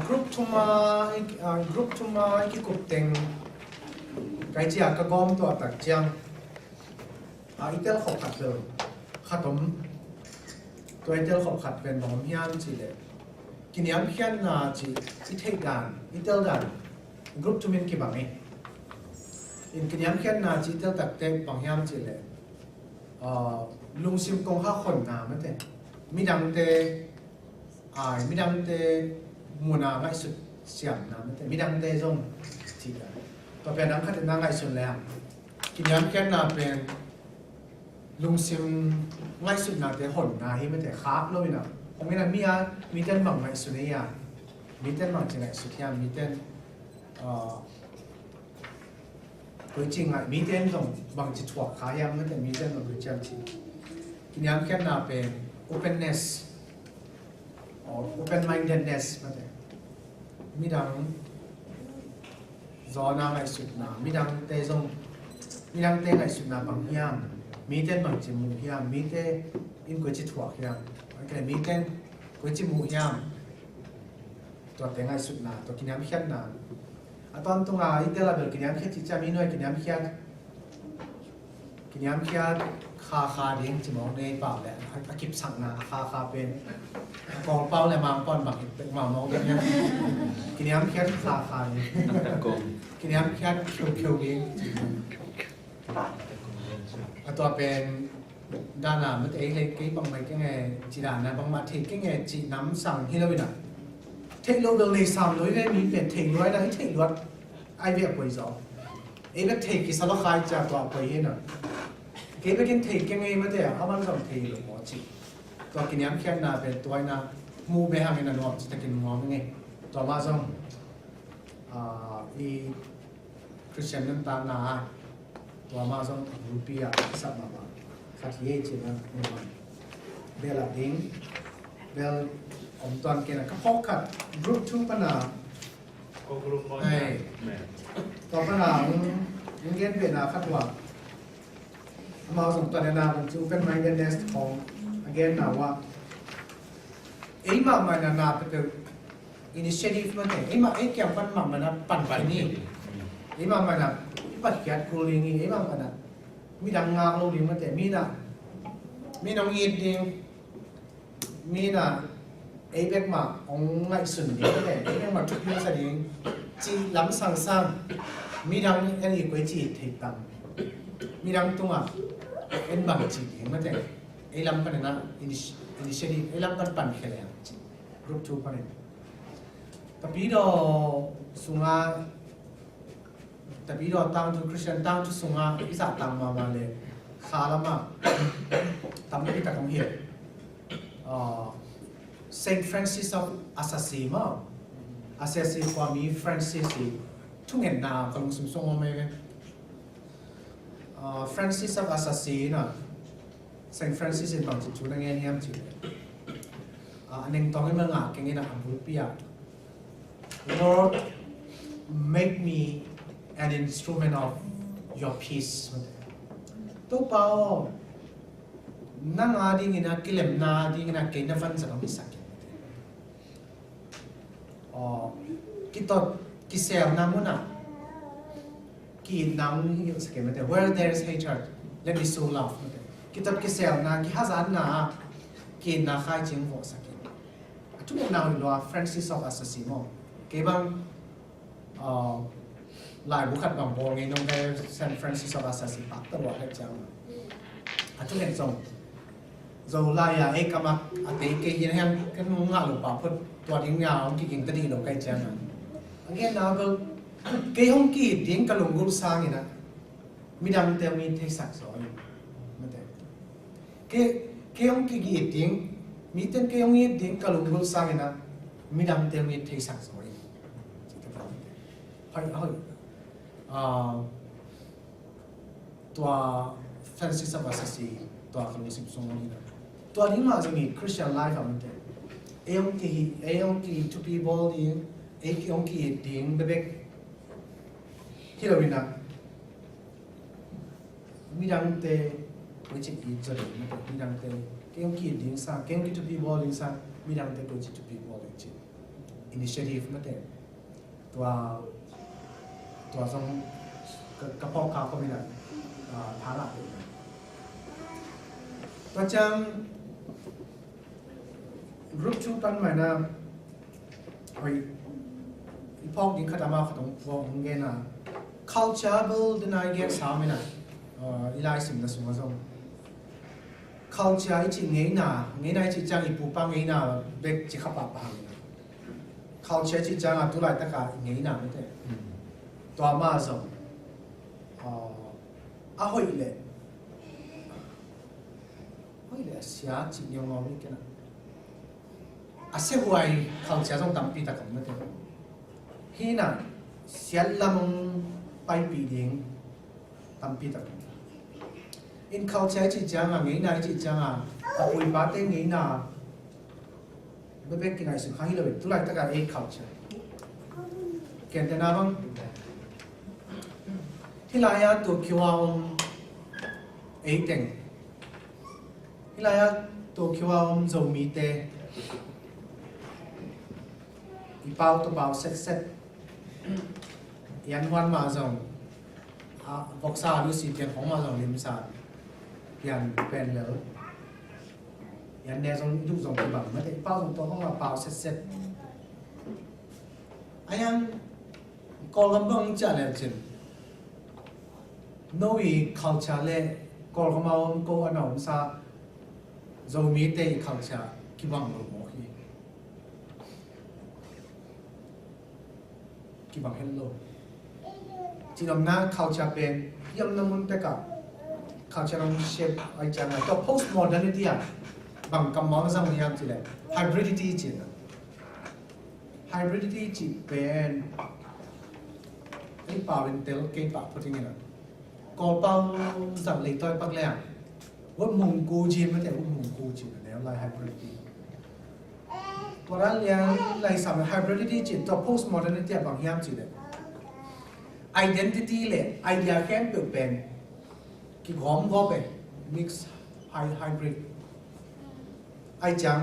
group thuma ki kup teng kai chia ka gom to tak chiang itel khop khat lo khatom to itel khop khat pen bom hiam chi le kiniam khian na chi thei dan itel dan group thumin ki bangi in kiniam khian na chi tel tak te bang hiam chi le lung sim kong ha khon na ma te mi dang te mi dang te muna ngai sut siam na ma te mi dang te zong chi da to pe nang khat na ngai sun le kiniam khian na pen lung sim ngai sut na te hon na hi ma te khap lo ina ong ina mi ten bang ngai sun ya mi ten bang chi ngai sut ya mi ten cuối trình lại mỹ tên dòng bằng chỉ thuộc khá em mới mỹ tên là người chơi chỉ cái nhóm kết nào về openness open mindedness mà thế mỹ đang do nào lại sụt nào mỹ đang tê dòng mỹ đang tê lại sụt nào bằng hiam mỹ tên bằng chỉ mù hiam mỹ tên in cuối chỉ thuộc hiam cái mỹ tên cuối chỉ mù hiamตัวแต่งไงสุดนะตัวกินน้ำเค็มนะตอนตรงอีเตลาเบลกินน้ำเค็มที่จะมีหน่วยกินน้ำเค็มคาเลี้ยงจิมองในเปล่าแหละอากิบสั่งนะคาเป็นกองเป้าเลยมังป้อนบักเป็นมังมองกันเนี่ยกินน้ำเค็มคาเนี่ยกินน้ำเค็มเคียวเลี้ยงตัวเป็นด้านหน้ามันเองเลยกี่บางไม่กี่ไงจีด่านนะบางมาเทกี่ไงจีน้ำสั่งที่เราเนี่ยเทคโนโลยีสามร้อยได้มีเป็นเทคร้อยได้เทคร้อยไอเดียไปจ้ะเอ็งก็เทคกิสระขายจากตัวไปเห็นอ่ะเกี่ยวกับกินเทคยังไงมันแต่เอามันต้องเทคหรือหมอจีตัวกินน้ำแข็งน่ะเป็นตัวน่ะมูเบหังน่ะนวมจะกินงอมไงตัวมาส่งอีคริสเตียนนั่นตาหน้าตัวมาส่งรูปีอ่ะสับมาบ้างขัดเย่จีนะเบลล์ดิ้งเบลผมตอนเกณฑ์ก็พกขัดรูปทุ่งปัญหาไอ้ตอนปัญหามึงเกณฑ์เป็นอะไรขัดว่ามาส่งตัวในนามจูเป็น mindedness ของ again นะว่าไอ้มามันน่ะเป็น initiative มันไอ้มาไอ้เกี่ยวกับมันน่ะปั่นไปนี่ไอ้มามันน่ะปัดแก๊สคูลิ่งไอ้มามันน่ะมีดังงาโลลิ่งมันแต่มีน้องยีดดิ้งมีน่ะไอ้เบ็กมาองไงสุดเดียวเลยไอ้เบ็กมาทุกอย่างสิ่งจีล้ำสั่งมีดังอันนี้ก๋วยจีเทตังมีดังตัวเอ็นบางจีเห็นไหมแต่ไอ้ล้ำปันนะอินิชิทีไอ้ล้ำปันแค่ไหนรูปทูปันเนี่ยแต่ปีดอสุงาแต่ปีดอตั้งทุกคริสเตียนตั้งทุกสุงาอิสระตั้งมาเลยขาละมาทำให้ตะกงเหี้ยSaint Francis of Assisi มั้ง Assisi ความมี Francis ทุกเห็นหน้าก็ลงสมทรงมาไหมFrancis of Assisi น่ะ Saint Francis เป็นบางจุดจุดนั่งเงียบๆจิอันนึงตอนที่เมื่องาเก่งนี่นะอันบุญปีอะ Lord make me an instrument of your peace ตัวเปล่านั่งอาดีงี้นะกิเลมนาดีงี้นะเก่งนะฟันจะต้องมีสักกิตกิเซลนามุนะกิน้ำอยู่สักมันแต่ where there is hatred let me sow love กิตกิเซลนากิฮัซานนากินาขายจิงโหสักทุกอย่างเราอยู่ว่า Francis of Assisi มั้งเกี่ยบังหลายบุคคลบางคนไงน้องได้ Saint Francis of Assisi ปักตลอดให้เจ้าทุกอย่างส่งเราไล่ไอ้กำลังอะไรเกี่ยงยังกันมึงหาหรือเปล่าเพื่อตัวทิ้งยาวกี่กิ่งตะดีเราใกล้เจ้านะอันนี้นะก็เกี่ยงกี่ดิ้งกระลงกุลสร้างนี่นะมีดังเตมีเทศักดิ์สอนไม่ได้เกี่ยงกี่ดิ้งมีเต็มเกี่ยงดิ้งกระลงกุลสร้างนี่นะมีดังเตมีเทศักดิ์สอนเฮ้ยตัว Francis of Assisi ตัวคำนี้สิบสองนี่นะตัวนี้มาจากนี่ Christian life มันเต็มเอองกี to people ดิ้งเองกีดิ้งเบ๊กที่เราวินะมีดังเตะวิจิตรจะเห็นมีดังเตะเองกีดิ้งสังเองกี to people ดิ้งสังมีดังเตะวิจิตร to people ดิ้งจิ initiative นั่นเองตัวทรงกระเพาะข้าวก็มีนะฐานะตัวจังรูปชุดตั้งใหม่นะไอ้พวกนี้ขัดมาขัดตรงพวกนี้นะ cultural เดินไอ้เกี่ยสามนะอีไลสิ่งนั้นสมมติว่า culture อีกไงนะอีกจังอีปูปังไงนะเด็กจะขับปะปัง culture อีกจังตัวไรตะการไงนะไม่ได้ตัวมาส่งหอยเลยเสียจิตยงงอไม่กันเสียหวย culture ต้องตั้งปีตะกันไม่ได้ฮีน่ะเสียลำไปปีเดียงตั้งปีตะกันin culture จีจังไงนะจีจังแต่ปุยบาเต้ไงนะไม่เป็นกินอะไรสุดท้ายเลยตัวไรตะการculture เก่งแต่น่าบ้างที่ไรตัวคิวเอาเต็งที่ไรตัวคิวเอาZomiเตอีเป้าตัวเป้าเซ็ตยันวันมาส่งบอกซาดูสิเตียนของมาส่งริมสายันเป็นเลยยันเดส่งยุส่งที่บังไม่ได้เป้าส่งตัวของเราเป้าเซ็ตไอ้ยังกอลกำบังจะเลยจริงโน้ย culture เลยกอลกำบังก็อันนั้นซาZomiเต culture คิดบังรู้มั้ยคิดบังเห็นโลจีนน่า culture เป็นยังน้ำมันแต่กับ culture นั้นเชฟไอ้จังไงก็ post modernity บางคำมองสังเกตจีเลย hybridity จีน hybridity จีเป็นไอ้ป่าวเป็นเตลเกย์ป่าวพูดยังไงนะก็ป่าวสังเลยตัวปักเลยว่ามุงกูจีนไม่ใช่ว่ามุงกูจีนแล้วไล่ hybridity ตัวนั้นเรียนไล่สาม hybridity จีนตัว post modernity บางอย่างจีเลย identity เลยไอเดียแค่เปลี่ยนเป็นกี่หอมก็เป็น mix hybrid ไอจัง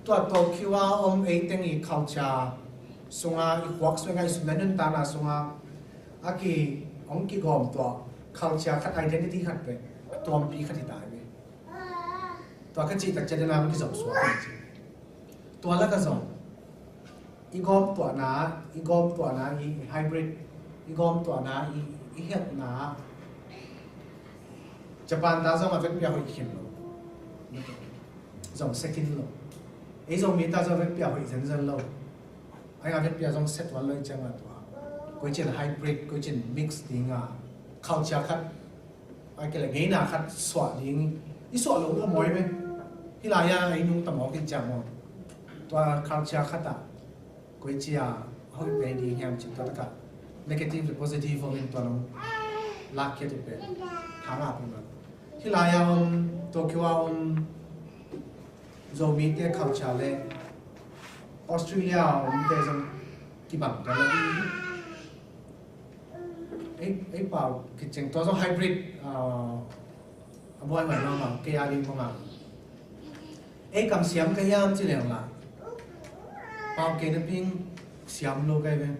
ตัวคิดว่าเต็งอี culture ส่งอีกวักส่งไงสุดนั้นตาหน้าส่งกี่กี่หอมตัว culture ขัด identity ขัดเป็นตัวปีขัดที่ตายไปตัวขัดจีตักเจตนามันที่สมส่วนตัวละก็ส่งอีกหอมตัวน้าอี hybrid อีกหอมตัวน้าอีเฮ็ดน้าญี่ปุ่นตาส่งมาเป็นเปียกอีกขึ้นเลยส่ง second เลยไอ้Zomiตาส่งเป็นเปียกอีกเส้นเลยไอ้การเป็นเปียกส่ง set วันเลยจังหวะตัวก็จะ hybrid ก็จะ mix ดิ้งculture คัดไอ้เกล็ดงี้นะคัดสวดดิ้งอีสวดหลงก็มวยไหมที่ไรไอ้นุ่งตะหมอกินจังตัว culture คัดก็จะเขาเป็นดีอย่างจิตตัวกับ negative หรือ positive เป็นตัวน้องลักเกี่ยวกับเป็นทางอาเป็นแบบที่ไรตัวคิดว่าZomiเตะ culture เลยออสเตรเลียเตะสังกี่บังกันแล้วไอ้เปล่าคือจริงตัวต้อง hybrid บ่อยเหมือนเราเกี่ยดิ้งเข้ามาไอ้คำเสียงก็ยามจีเหลวละเปล่าเกี่ยนพิงเสียงโลกไอ้เป็น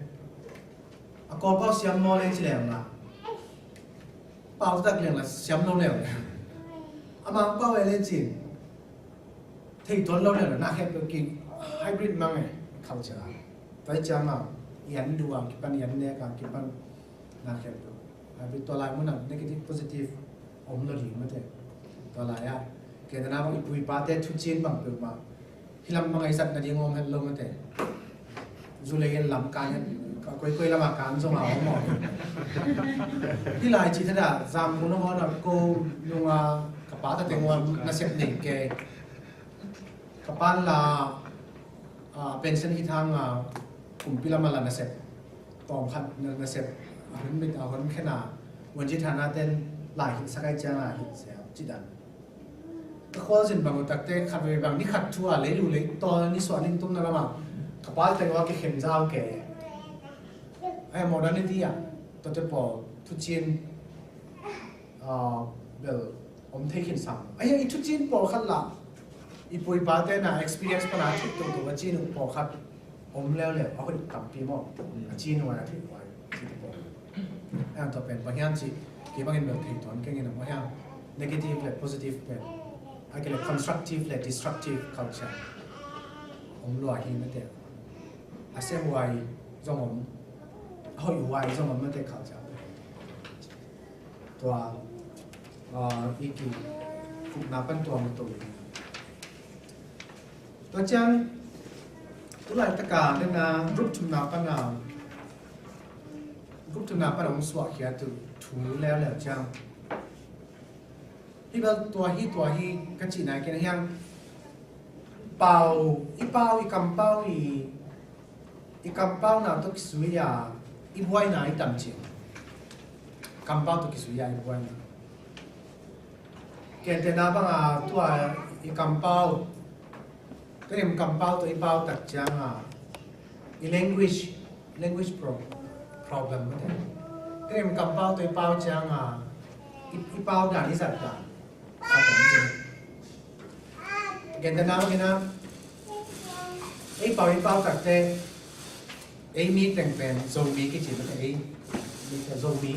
ก็เปล่าเสียงโมเลจีเหลวละเปล่าตักเหลวละเสียงโลเหลวมาเปล่าอะไรจีที่ตัวเราเนี่ยน่าเห็นตัวกี่ hybrid มั้งไง culture ไปจังยันดูกี่ปันยันเนี่ยกันกี่ปันน่าเห็นตัว hybrid ตัวลายมันnegative positive เราดีมั้ยเถอะตัวลายเกี่ยนนะว่าอีปุยปาเตทุจีนบางเปิดมาที่ลำบางไอ้สัตว์นั่นยังงงเห็นลงมั้ยเถอะจุเลยลำการคุยลำการส่งเอาหมดที่ลายจีท่าจำมุนว่าเราโกนุ่งกระเป๋าตะเต็งว่าน่าเสียหนึ่งเกะกระเป๋าละเป็นเส้นที่ทางกลุ่มพิลามาลาน่าเสียตองขัดน่าเสียหุ่นเป็นหุ่นแค่หนาวันที่ฐานะเต้นหลายหินสักไอจ้าหินเสียจิดันก็ข้อสินบางตักเตะขัดไปบางนี่ขัดทั่วเลยดูเลยตอนนี้สวนนี่ตุ้มนั่นละมั้งกระเป๋าแต่ว่าเข็มเจ้าแก่ไอ้โมเดลนี่ที่ตัวจะพอทุจีนเบลผมเทคินซ้ำไอ้ยังทุจีนพอขัดละอีปุยปาเต้น่ะ experience ปัญหาทุกตัวจีนพอขัด อมแล้วเลยเอาไปตับปีหม้อจีนวันอาทิตย์วันที่ตัวอันต่อเป็นบางอย่างจีกี่บางอย่างแบบถึงตอนแค่เงี้ยนะบางอย่าง negative และ positive เป็นอะไร constructive และ destructive culture อมลอยหินไม่เด็ดอาเซียนวัยจงอมเขาอยู่วัยจงอมไม่เด็ด culture ตัวอีกกี่ฟุกนับเป็นตัวมันตัวตัวจังตัวหลายตะการเนี่ยนะรูปทุนนับเป็นรูปทุนนับเป็นองค์สวะเขียนตัวถูแล้วจังที่เป็นตัวฮีกันจีนายกันยังเป่าอีกำเป่าอีกำเป่าน่ะตัวกิสุยาอีบวยน่ะอีตั้มจิกำเป่าตัวกิสุยาอีบวยน่ะเกณฑ์แต่น่ะบางตัวอีกำเป่าก็เรียกกำเป่าตัวอีเป่าตัดจังอี language problem ไม่ได้ก็เรียกกำเป่าตัวอีเป่าจังอีเป่าด่านที่สัตว์ด่านสัตว์จริงเกณฑ์แต่น่ะบางนะอีเป่าตัดเตไอ้มีแต่งเป็นโซมีกี่จีนไอ้มีแต่โซมี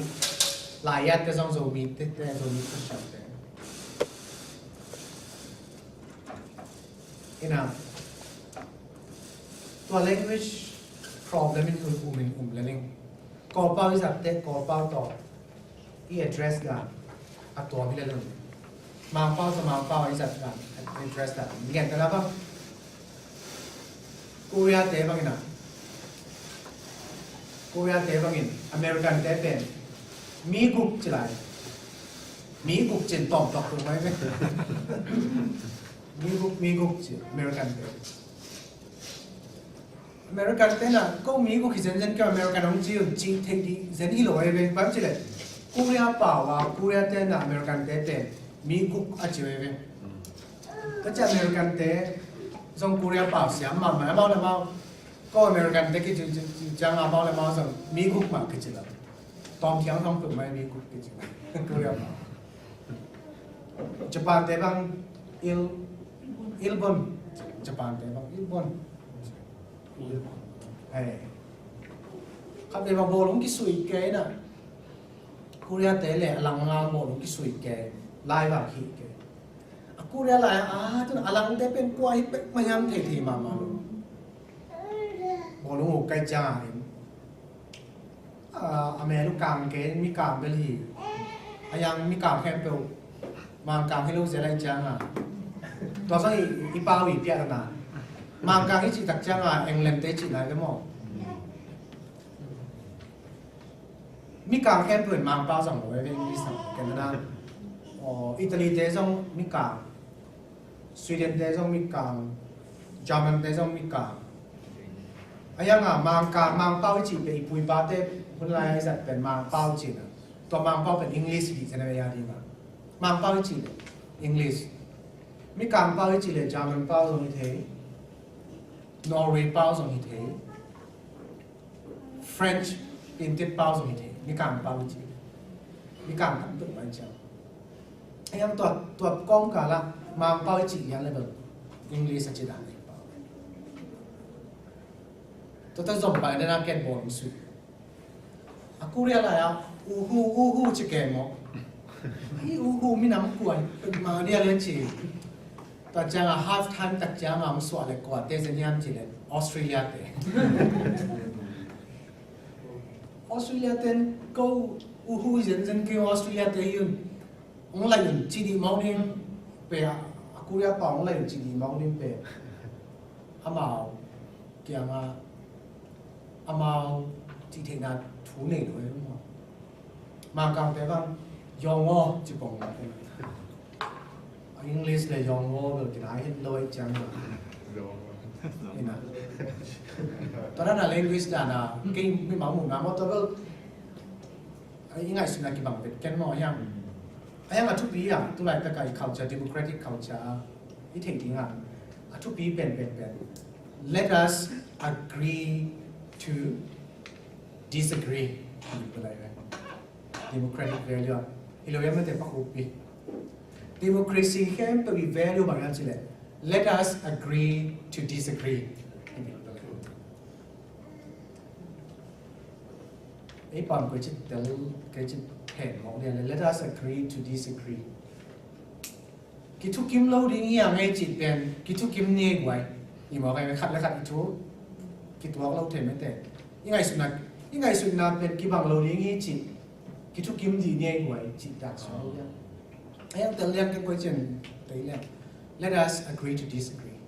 หลายยัดแต่สองโซมีแต่โซมีก็ชัดแต่นี่นะตัว language problem มันคือแล้วนี่ก่อเป้าที่สัตว์แต่ก่อเป้าต่ออี address กันอัตัวพี่เล่นมาเป้าสมาเป้าที่สัตว์กัน address กันมีกันแต่ละป่ะกูอยากเตะบ้างนะกูอยากเตะบ้างอเมริกันเตะเป็นมีกุ๊กจิไรมีกุ๊กจินตอกถูกไหมมีกุ๊กจิอเมริกันเตะน่ะก็มีกุ๊กที่เซนก็อเมริกันองจีเทดีเซนที่หลอยเป็นแบบจิเลยกูอยากเป่ากูอยากเตะน่ะอเมริกันเตะเป็นมีกุ๊กอาจิเลยก็จะอเมริกันเตะส่งกูอยากเป่าเสียงมาแล้วมาก็อเมริกันเด็กที่จังอาบ้าเลยมาสั่งมีกุ๊กมาขึ้นจิละตอนเที่ยงต้องฝึกไหมมีกุ๊กขึ้นจิละก็เรียกว่าญี่ปุ่นเตะบังอิลบอนญี่ปุ่นเตะบังอิลบอนครับเดี๋ยวมาโบลุงกิสุยเกย์นะกูเรียกเตะเลยหลังโบลุงกิสุยเกย์ไล่แบบขี้เกย์กูเรียกอะไรจนหลังเตะเป็นกล้วยเป็นมายามเทมาลุงบอกลุงใกล้จ้าเห็นอเมริกาเกณฑ์มีการเบลียังมีการแคมเปลมางการให้ลูกเสียไรจังตัวสังอีป้าอีเปียกันนะมางการที่จิตตักจังเอ็งเลนเตจิไหนกันมั้งมีการแคมเปลมางป้าสั่งไว้เป็นมีสั่งกันนะอิตาลีเตจงมีการสวีเดนเตจงมีการเยอรมันเตจงมีการยังมังเป้าจีเป็นปุยปาเต้คนไรสัตว์เป็นมังเป้าจีนะตัวมังเป้าเป็นอังกฤษดีใช่ไหมยาดีมั้งมังเป้าจีเป็นอังกฤษมีการเป้าจีเลยเยอรมันเป้าตรงนี้เทนอร์เวย์เป้าตรงนี้เทเฟรนช์อินเดียเป้าตรงนี้เทมีการเป้าจีมีการทำตัวมันเจ้ายังตัวกล้องกันละมังเป้าจียังเลยแบบอังกฤษจีนตัวจอมไปในนักเก็ตบอลสุดกูเรียกอะไรอูฮูจะเกมมั้งอูฮูมีน้ำกวนมาเรียกเลยจีแต่จังhalf time ตัดจังมันสวยเลยกว่าเตะเซนียมจีเลยออสเตรเลียเตะก็อูฮูยังเกี่ยวออสเตรเลียเตะยืนองค์ไหนยืนจีดีมองนี่เปะกูเรียกป่าองค์ไหนยืนจีดีมองนี่เปะอามาเกี่ยมาอามาที่เทน่าถูเน่เลยมาการแต่บ้างยองโง่จีบงเลยอังกฤษเลยยองโง่เลยที่ไหนเห็นเลยจังนี่นะตอนนั้นอะไรอังกฤษด่านะกินไม่มาหมุนนะเพราะตัวก็ยังไงสุนัขกินบังเป็ดแกนมอยังทุกปีตัวไหนก็ไก่culture democratic culture ที่เททิ้งทุกปีเป็น let us agree to disagree อะไรไหม democratic value ที่เรายังไม่ได้พักอุป democracy แค่เป็น value บางอย่างสิเลย let us agree to disagree ไอ้ปอนก็จะเดลก็จะแผ่นมองเรียนเลย let us agree to disagree กิทุกิมเราดิ้งยังไงจิตเป็นกิทุกิมเนี่ยไว้อีหมอใครขัดแล้วขัดอีทุกิตัวเราเห็นไหมแต่ยังไงสุนัขเป็นกิบังเราดิ้งจิตกิทุกิมดีเนี่ยไว้จิตดักสองอย่างไอ้ยังแต่เรียนกันก็จะแต่เรียน let us agree to disagree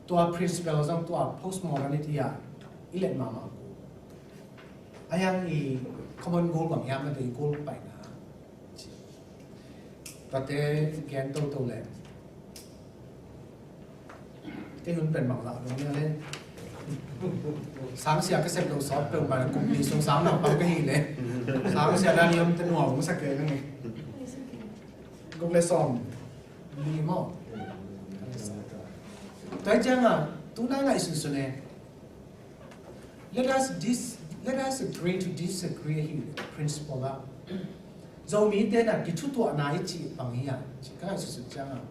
ตัว principle เราต้องตัว postmodernity อ่ะอีเล็ดมาไอ้ยังอี common goal บางอย่างมันเป็น goal ไปนะแต่เดี๋ยวแกนโตเลยที่คุณเป็นบางหลักตรงนี้เลยsáng giờ cái xem đầu sót từ mà cũng đi xuống sáng nào bằng cái gì đấy sáng giờ đang nhom tên hoàng cũng sạch cái này cũng lấy xòm đi mò tới chăng à chúng ta lại sự này let us agree to disagree here principle đó Zomi tên là cái chút tuổi này chỉ bằng gì à chỉ cái sự chăng à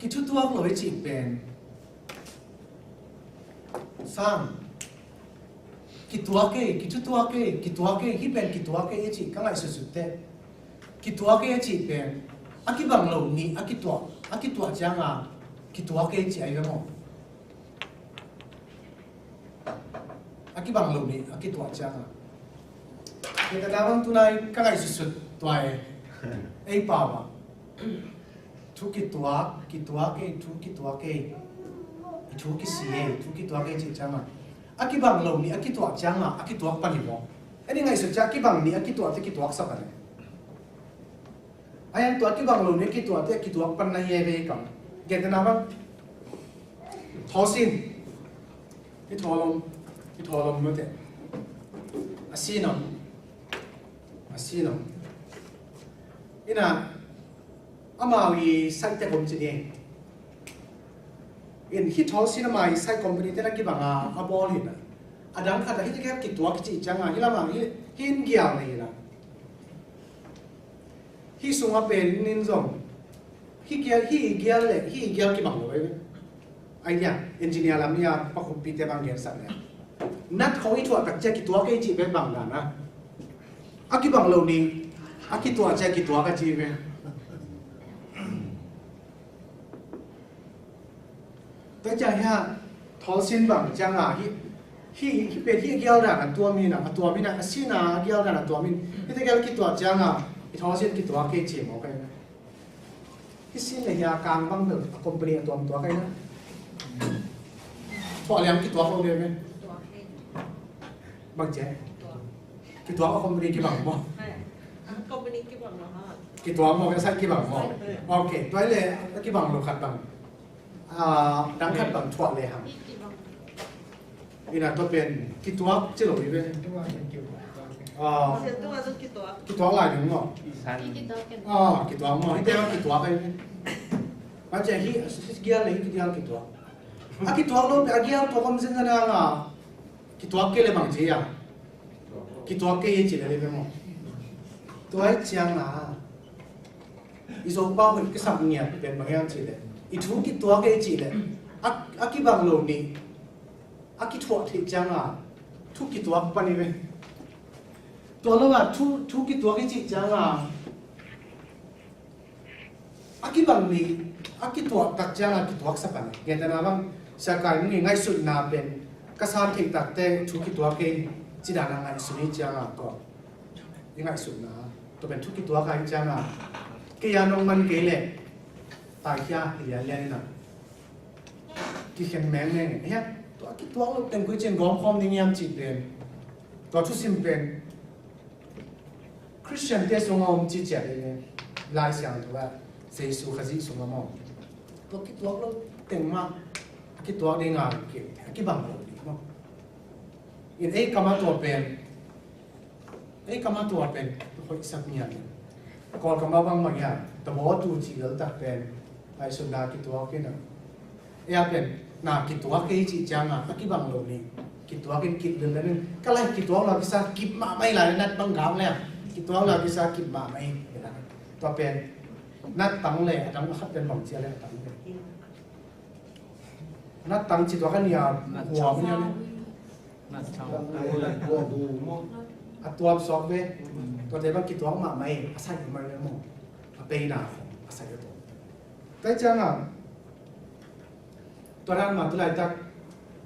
cái chút tuổi rồi chỉ bên sang kitua ke hi ben kitua ke chi ka ngai su te kitua ke chi ben akibang lo ni akitua changa kitua ke chi ai mo akibang lo ni akitua changa ke ta bang tunai ka ngai su toai ei pa ba thu kitua ke itu kisiye itu kitua ke cicanga akibang lo ni akitua changa akitua panimo ani ngai su cha akibang ni akitua te kitua sakane ayan tu akibang lo ni akitua te akitua pan na ye ve kam gedana ba thosin ki tholom mo te asino ina amawi sakte kom chini in hit house in my side company te ki banga abol hin adang kha da hit ke ki tua ki changa hilama hin gyal nei la hi sunga pen nin zong hi gyal ki bang lo idea engineer lam ya pa khu pi te bang gen sa ne nat khoi thua tak che ki tua ke chi be bang na aki bang lo ni aki tua che ki tua ka chi beแต่ใจฮะทอสินบางจังอ่ะฮีเป็นฮีเกี่ยวกับตัวมีนะตัวมีนะสินะเกี่ยวกับตัวมีที่เกี่ยวกับตัวจังอ่ะทอสินกี่ตัวเกจิโอเคที่สินเลยยากลางบางเดือนคอมพานีตัวใครนะพอเลี้ยงกี่ตัวเขาเรียกไหมบางเจ๊กี่ตัวคอมพานีกี่บางมั้งคอมพานีกี่บางเนาะกี่ตัวมั้งก็ใช่กี่บางมั้งโอเคตัวเลยกี่บางเราขัดบางดังขัดบางถั่วเลยครับนี่นะตัวเป็นกี่ตัวเจ๋อเลยเป็นกี่ตัวหลายหนึ่งเหรอกี่ตัวมั้งที่เดียวกี่ตัวไปมาเจอที่เกี่ยวเลยกี่ตัวกี่ตัวเราไปเกี่ยวตัวคำสั่งนะอ่ะกี่ตัวเกี่ยวเลยบางทีอ่ะกี่ตัวเกี่ยวจีเลยเป็นมั้งตัวไอ้เชียงนะอีโซป้ามันก็สั่งเงียบเป็นบางอย่างจีเลยอีทุกกี่ตัวเกี่ยวจีเลยกี่บางโลนี่กี่ถั่วที่จังอ่ะทุกกี่ตัวปนี่เป็นตัวเราอะทุกกี่ตัวกี่จีจังอ่ะกี่บางนี่กี่ตัวตักจังอ่ะกี่ตัวสักปันเงี้ยแต่นะบางสกายนี่ง่ายสุดน่าเป็นกษัตริย์ที่ตักแต่ทุกกี่ตัวกี่จีดานังง่ายสุดนี่จังอ่ะก็ง่ายสุดนะตัวเป็นทุกกี่ตัวกี่จังอ่ะกี่ยานงมันกี่เล่ตายยาเรียนเรียนนะกี่เข็มแมงเนี่ยเฮ้ยตัวกี่ตัวเราเต็มกุญแจกองพร้อมนี่ยังจีเป็นตัวทุกสิ่งเป็นคริสเตียนเทศงอมจีเจเลยลายเสียงตัวเซซูขจิสงมอมตัวกี่ตัวเราเต็มมากกี่ตัวได้งานกี่บังเราดีมั้งอินเอกมาตัวเป็นคนสักเนี่ยก่อนกำมาบางอย่างแต่บอกตัวจีเราตักเป็นไอ้สุดากี่ตัวกี่นะเป็นน่ากี่ตัวกี่จีจังอ่ะกี่บังเราดีกี่ตัวกี่เดือนนึงก็เลยกี่ตัวเราพิซากี่มาไม่หลายนัดบางกาวเนี่ยกี่ตัวเราพิซากี่มาไม่ตัวเป็นนัดตั้งเลยตั้งขับเป็นบังเจียเลยตั้งเลยนัดตั้งจิตตัวกันเนี่ยหัวมันเนี่ย นัดช่อง ตัวซอฟต์แวร์ตัวเดียวกันกี่ตัวมาไม่ใส่มาเลยมั้งไปหน้าของใส่ตัวแต่จังอ่ะตัวนั้นมาตัวไหนตัก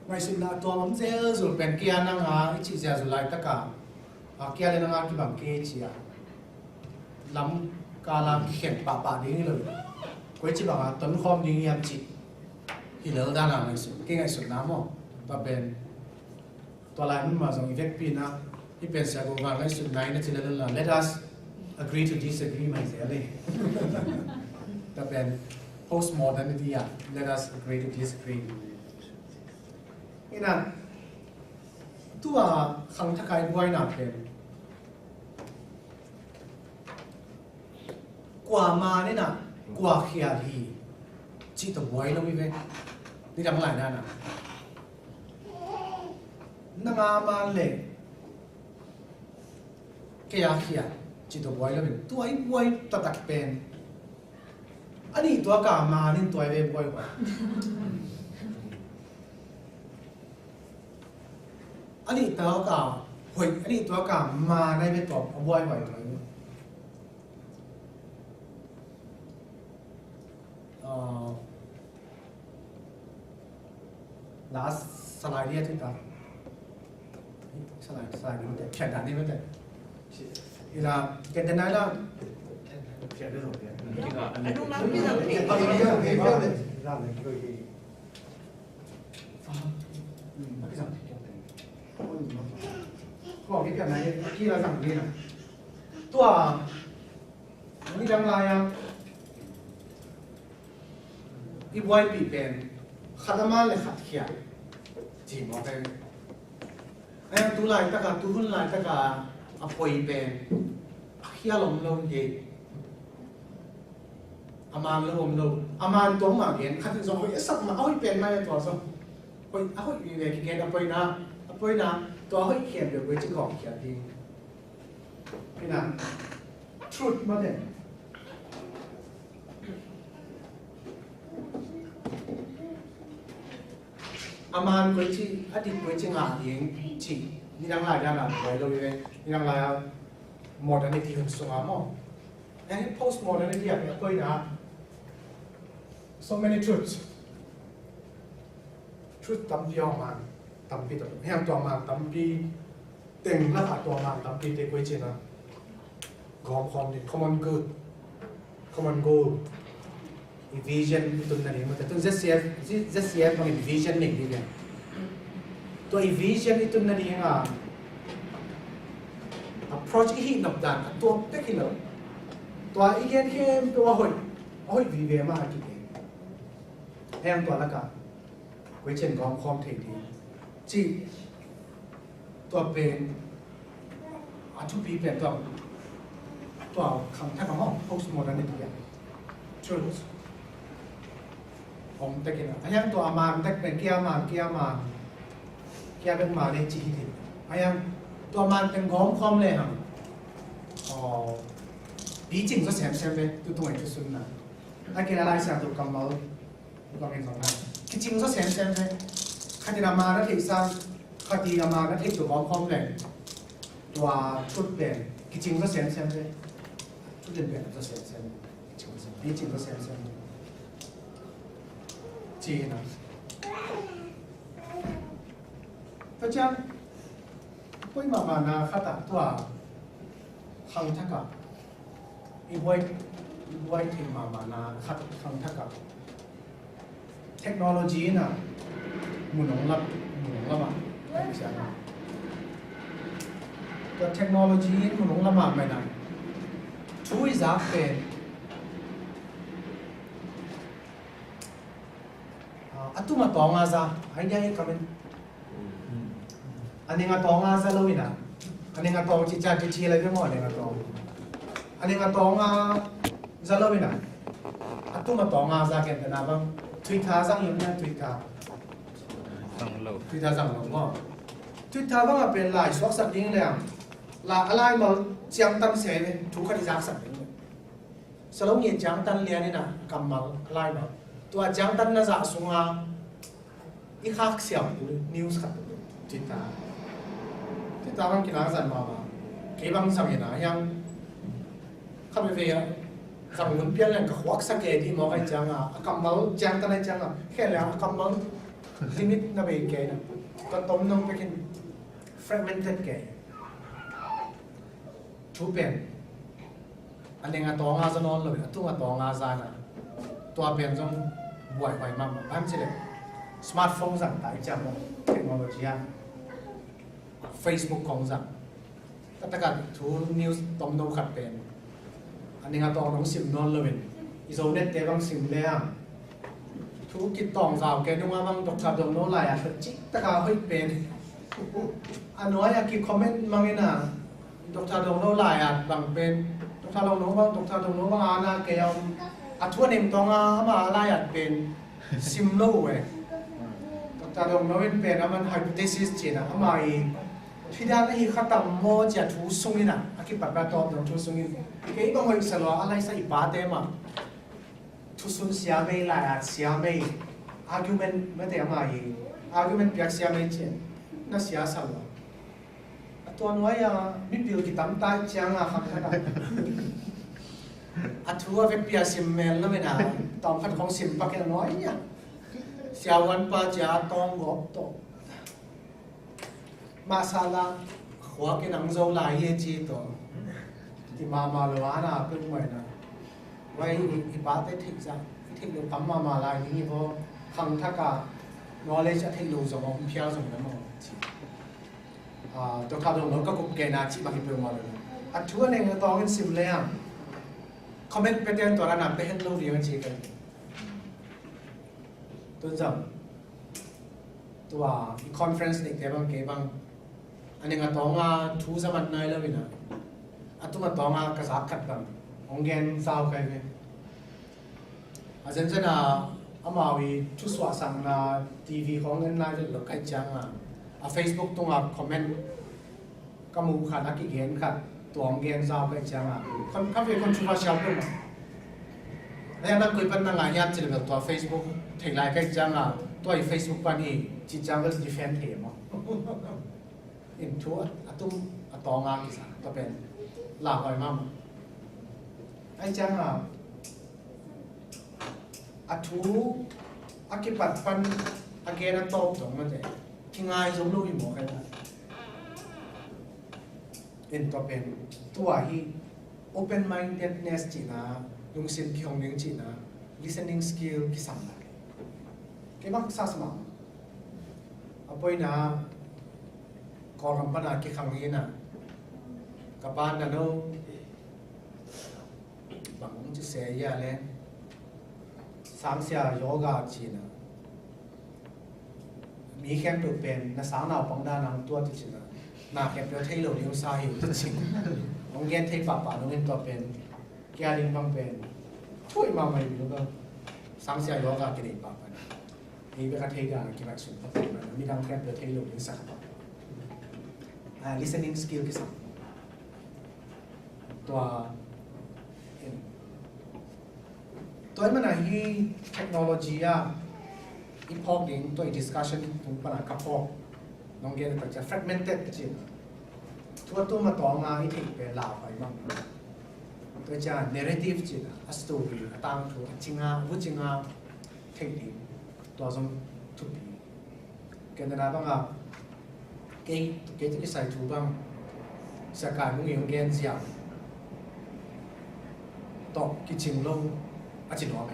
ไม่สุดละตัวมันเจ้าสุดเป็นเกียร์นั่งหาอีชีเจ้าสุดไหนตักอ่ะเกียร์เลยนั่งหาที่บังเกจีอ่ะล้ำกาลามเข็มป่าดิ้งเลยกูจีบังอ่ะต้นคอมดิ้งยันจีที่เหลือด้านหลังไม่สุดเก่งไอ้สุดน้ำมั้งตัวเป็นตัวอะไรมันมาส่งอีเฟกต์ปีนะที่เป็นเสียงของการไม่สุดไหนนั่นจะเรื่อง let us agree to disagree ไม่เสียเลยแต่เป็น postmodernity อ่ะ let us agree to disagree นี่นะตัวขังทักไก่บวยน่ะเป็นกว่ามาเนี่ยนะกว่าเขียดีจิตตัวบวยแล้วมีไหมนี่ทำอะไรนั่นน่ะนั่งมาเลยเกียร์เขียจิตตัวบวยแล้วเป็นตัวไอ้บวยตัดเป็นอันนี้ตัวกามานี่ตัวไอ้บวยกว่าอันนี้ตัวกาหวยอันนี้ตัวกามาในเป็นตัวบวยกว่าเลยlast slide เนี่ยที่ตาslide นี้แต่แค่ด้านนี้ไม่ได้เวลาแกจะไหนแล้วแค่ได้หรอเนี่ยอันนู้นน้ำพี่เราเห็น บอกที่กันไหนที่เราสั่งนี่นะตัวนี่ดังไรอ่ะอีบอยปีเป็นขัดมาเลยขัดเขียจีมอเป็นไอ้ตัวลายตะกาตัวหุ่นลายตะกาอภัยเป็นเขียลมลมเย็นอามันลมลมอามันตัวหมาเย็นขัดถึงสองคนสักมาเอาให้เป็นมาตัวสองคนเอาให้ยังไงกินอภัยนะอภัยนะตัวให้เขียนเดี๋ยวไว้จะกรอกเขียนดีพี่นะ truth มาเนี่ยอามันไว้ที่อดีตไว้ที่งานเองจีนี่ดังไรด้านหลังไว้เราเลยนี่ดังไรอ่ะ modernity ของสงฆ์มั้งไอ้ post modernity อ่ะก็อีกนะ so many truths truth ตั้มพี่ออกมาตั้มพี่ตัวให้ตัวมาตั้มพี่เต็งละขาตัวมาตั้มพี่เด็กไว้ที่นะcommon good common goal vision ตัวนั้นเองมันแต่ตัว ZCF มัน vision หนึ่งดีเลยตัว vision ตัวนั้นเองอ่ะ approach อีกนับด้านตัวเด็กเลยตัวอีกแค่ตัวหอยวิเวมากี่เองแห่งตัวละกันไว้เช่นของคอมเทคดีจีตัวเป็นทุกปีเป็นตัวคำถ้าคำว่า post modernity อ่ะ truthผมตะกี้นะอันยังตัวอามันตะเป็นเกียร์เป็นมาในจีดีอันยังตัวมันเป็นก้อมคอมเลยฮะปีจริงก็แซมเลยตัวไหนก็สุดนะถ้าเกิดอะไรสักตัวกำมาตัวเป็นสองนะจริงก็แซมเลยคดีอามาแล้วที่สร้างคดีอามาแล้วที่ตัวก้อมคอมเลยตัวชุดเป็นจริงก็แซมเลยชุดเป็นก็แซมปีจริงก็แซมจีนะเพราะฉะนั้นพวกมานาขัดตัวขังทักกับอีไว้ที่มานาขัดขังทักกับเทคโนโลยีน่ะมุนงลับอ่ะไม่ใช่ตัวเทคโนโลยีมุนงลับไม่ได้ช่วยจับเป็นatu matonga sa ay dai kami ani nga tonga sa lawina ani nga tong chicha chichi la mo ani nga tonga sa lawina atu matonga sa ken na bang twitter sang yun na twitter sang lo mo twitter bang a pen lai swak sak ding le la alai mo chiang tam se ne thu khati jak sak sa lo nge chiang tan le ni na kamal alai moตัวจังตันน่าจะส่งอีกข้างเสียงนิวส์ครับจิตตา ตามกินอาสันมาเก็บบังสังเกตนะยังข้าไปเวียสังมันเปลี่ยนเลยกับวักสังเกตที่มองไอ้จังกำมัลจังตั้งไอ้จังแค่แล้วกำมัลลิมิตนั่นไปแกนะก็ต้มน้ำไปกิน fragmented แกทุบเป็นอันนี้งาตัวงาจะนอนเลยตัวงาตัวงาจานะตัวเป็นจงบวยไปมั่งบ้านเฉลี่ยสมาร์ทโฟนสั่งตายจังเทคโนโลยีFacebook ของสั่งแต่การทูนิวส์ต้มน้ำขัดเป็นอันนี้งาตัวน้องซิมนอนเลยอีโซเน็ตเตะบังซิมเลยทุกกิจต่องสาวแกดูว่าบังตกจับตรงโน้นไหลจิตตะการให้เป็นอันน้อยกิจคอมเมนต์มังเงินะตกจับตรงโน้นไหลบังเป็นตกจับตรงโน้นบังตกจับตรงโน้นบังอาเกลทั่วเนมตองมาไหลเป็นซิมโล่เว้ตกจับตรงโน้นเป็นมันไฮโพเทซิสจีนะมาอีที่ด้านนี้ข้าตั้งโมจะทูซุงนี่นะกิจปัจจัยตัวตรงทูซุงนี่เกี่ยบางวันสลัวอะไรสักอีบาเตมาทุสุนเสียไม่หลายเสียไม่ argument ไม่แต่มาอี argument เปียกเสียไม่เจนน่าเสียสัลตัวน้อยมีบิลกิตามตายจังครับทัวร์เป็นเปียสิมเมลแล้วไม่นะตอนพัดของสิมปักน้อยเนี่ยเสียวันปัจจัยตองกบโตมาซาลาหัวกินหนังโจลายเยจีโตที่มาเลวานะเป็นเหมือนนะไว้อีบาได้ทิ้งซะทิ้งลงตั้มมาลายนี้เพราะคำทักกะ knowledge ทิ้งลงสมองเพียวสมองนั่นตัวข่าวตรงนั้นก็กบเกณฑ์อาชีพบางทีเป็นมาเลยทั่วในตอนนี้สิบเลยคอมเมนต์ไปเตือนตัวนั้นไปเห็นรูปเดียวกันชีกันตัวจำตัวอีคอนเฟรนซ์เด็กแต่บางเก็บบางอันนี้ก็ต้องทูสมัครนายแล้วนะตัวก็ต้องกระซับขัดกันองเงินสาวใครเนี่ยอาจารย์จะน่ะอามาวิทุสวาสังนะทีวีของเงินนายจะหลุดใครจังFacebook ตรงคอมเมนต์ก็มูขัดนักกิจเห็นขัดตัวองเงินสาวใครจังเขาเป็นคนชุมชนด้วยมั้งแล้วนักคุยปัญหาอย่างนี้จะเป็นตัว Facebook ถึงไลน์ใครจังตัว Facebook ปันนี้จิตจังก็ดีเฟนต์เหมั้งอินทัวตุ้มตองกิสตัวเป็นหลากหลายมากไอ้จังทูกิปัดปันเกณฑ์ตอบตรงนั้นเองที่ง่ายสมรู้อยู่หมดเลยเป็นตัวเป็นตัวที่ open mindedness จีน่าลงเส้นที่ของยังจีน่า listening skill ที่สำคัญเกี่ยวกับภาษาสมองเอาไปนะก่อนคำพันธ์ที่ครั้งนี้นะกับบ้านนั่นเราบางจะเสียยาเลยสามเสียโยกจีน่ามีแค่ตัวเป็นนักสาวหนาวปองดานังตัวที่จีน่าหน้าแค่ตัวเทโลนิวซาหิวจริงองเกนเทปป่าน้องเงินตัวเป็นแกลิงบางเป็นช่วยมาไม่รู้ก็สามเสียโยกกินอีกป่าไปนี่เป็นการเทกันกินแบบสุดก็เป็นมีการแค่ตัวเทโลนิวซาlistening skill ที่สองตัวมันอะไรเทคโนโลยีอีพอกยิ่งตัว discussion ตรงปัญหากับพอกน้องเกณฑ์แต่จะ fragmented จริงตัวมาต่อมาอีกเป็นลาวไปบ้างตัวจะ narrative จริงstory ต่างตัวจริงวุ้จริงเทคนิคตัวสมทุกปีเกิดอะไรบ้างเกย์ที่ใส่ถูบ้างสกายมุ่งเองเกณฑ์เสียตกกิจชิงลงอาจินหัวไหม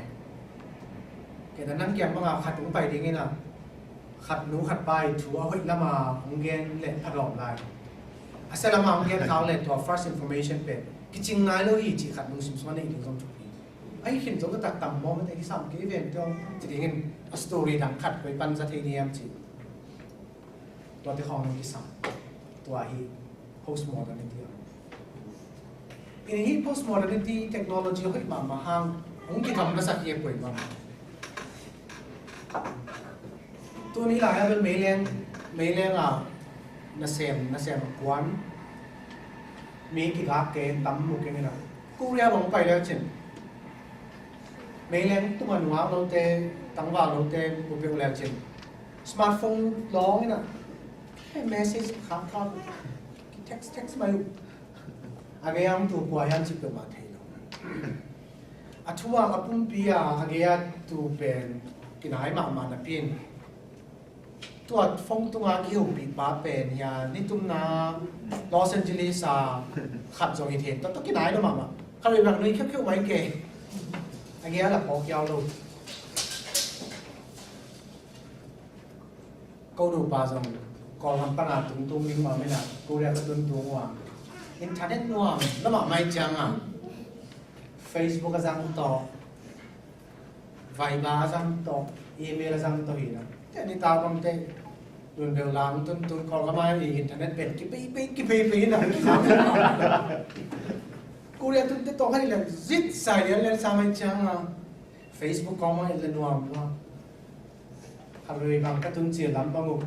เกณฑ์นั้นเกี่ยมบ้างขัดลงไปดีงี้นะขัดหนูขัดไปถูเอาไว้ละมามุ่งเกณฑ์เล่นพัดหลอมได้อาศัยละมามุ่งเกณฑ์เขาเล่นตัว first information เป็นกิจชิงง่ายเลยจีขัดหนูสิมสมันในอีกตรงจุดนี้ไอ้เห็นตรงก็ตัดต่ำมองมันแต่ที่สามกี่เวนตรงจะได้เห็น story ดังขัดไปปันสะเทียมจีตัวที่ของที่สามตัวที่ postmodernity ini postmodernity technology เฮ้ยมาห้างผมคิดทำภาษาเกี่ยวกับมันตัวนี้หลายเป็นไม่เลี้ยงน่าเซมกวนมีกี่กักเกณฑ์ตั้มมุกอย่างนี้นะกูเรียกผมไปแล้วจริงไม่เลี้ยงตัวหนูเราเตะตั้งว่าเราเตะบุปผาแล้วจริงสมาร์ทโฟนร้องนี่นะแค่เมสเซจข้าม text mai agayam tu puayan chip ma thailo athua apum pia agaya tu pen kinai ma na pin tuat phong tunga ki hu pi pa pen ya ni tum na Los Angeles a khat zong i the to kinai do ma khari bang noi kheu mai ke agaya la pok yaw lo câu đủ ba dòng còn làm tăng à tung nhưng mà mới là cô ra cái tung à internet nuông nó mà may chăng à Facebook rằng to Viber rằng to email rằng to hiện thế đi tao bằng thế luôn đều làm tung còn cái mai internet bên cái pi nè cô ra tung to hay là zit sai lên sao may chăng à Facebook có mai là nuông rồi bằng các tuần triển lắm bao ngục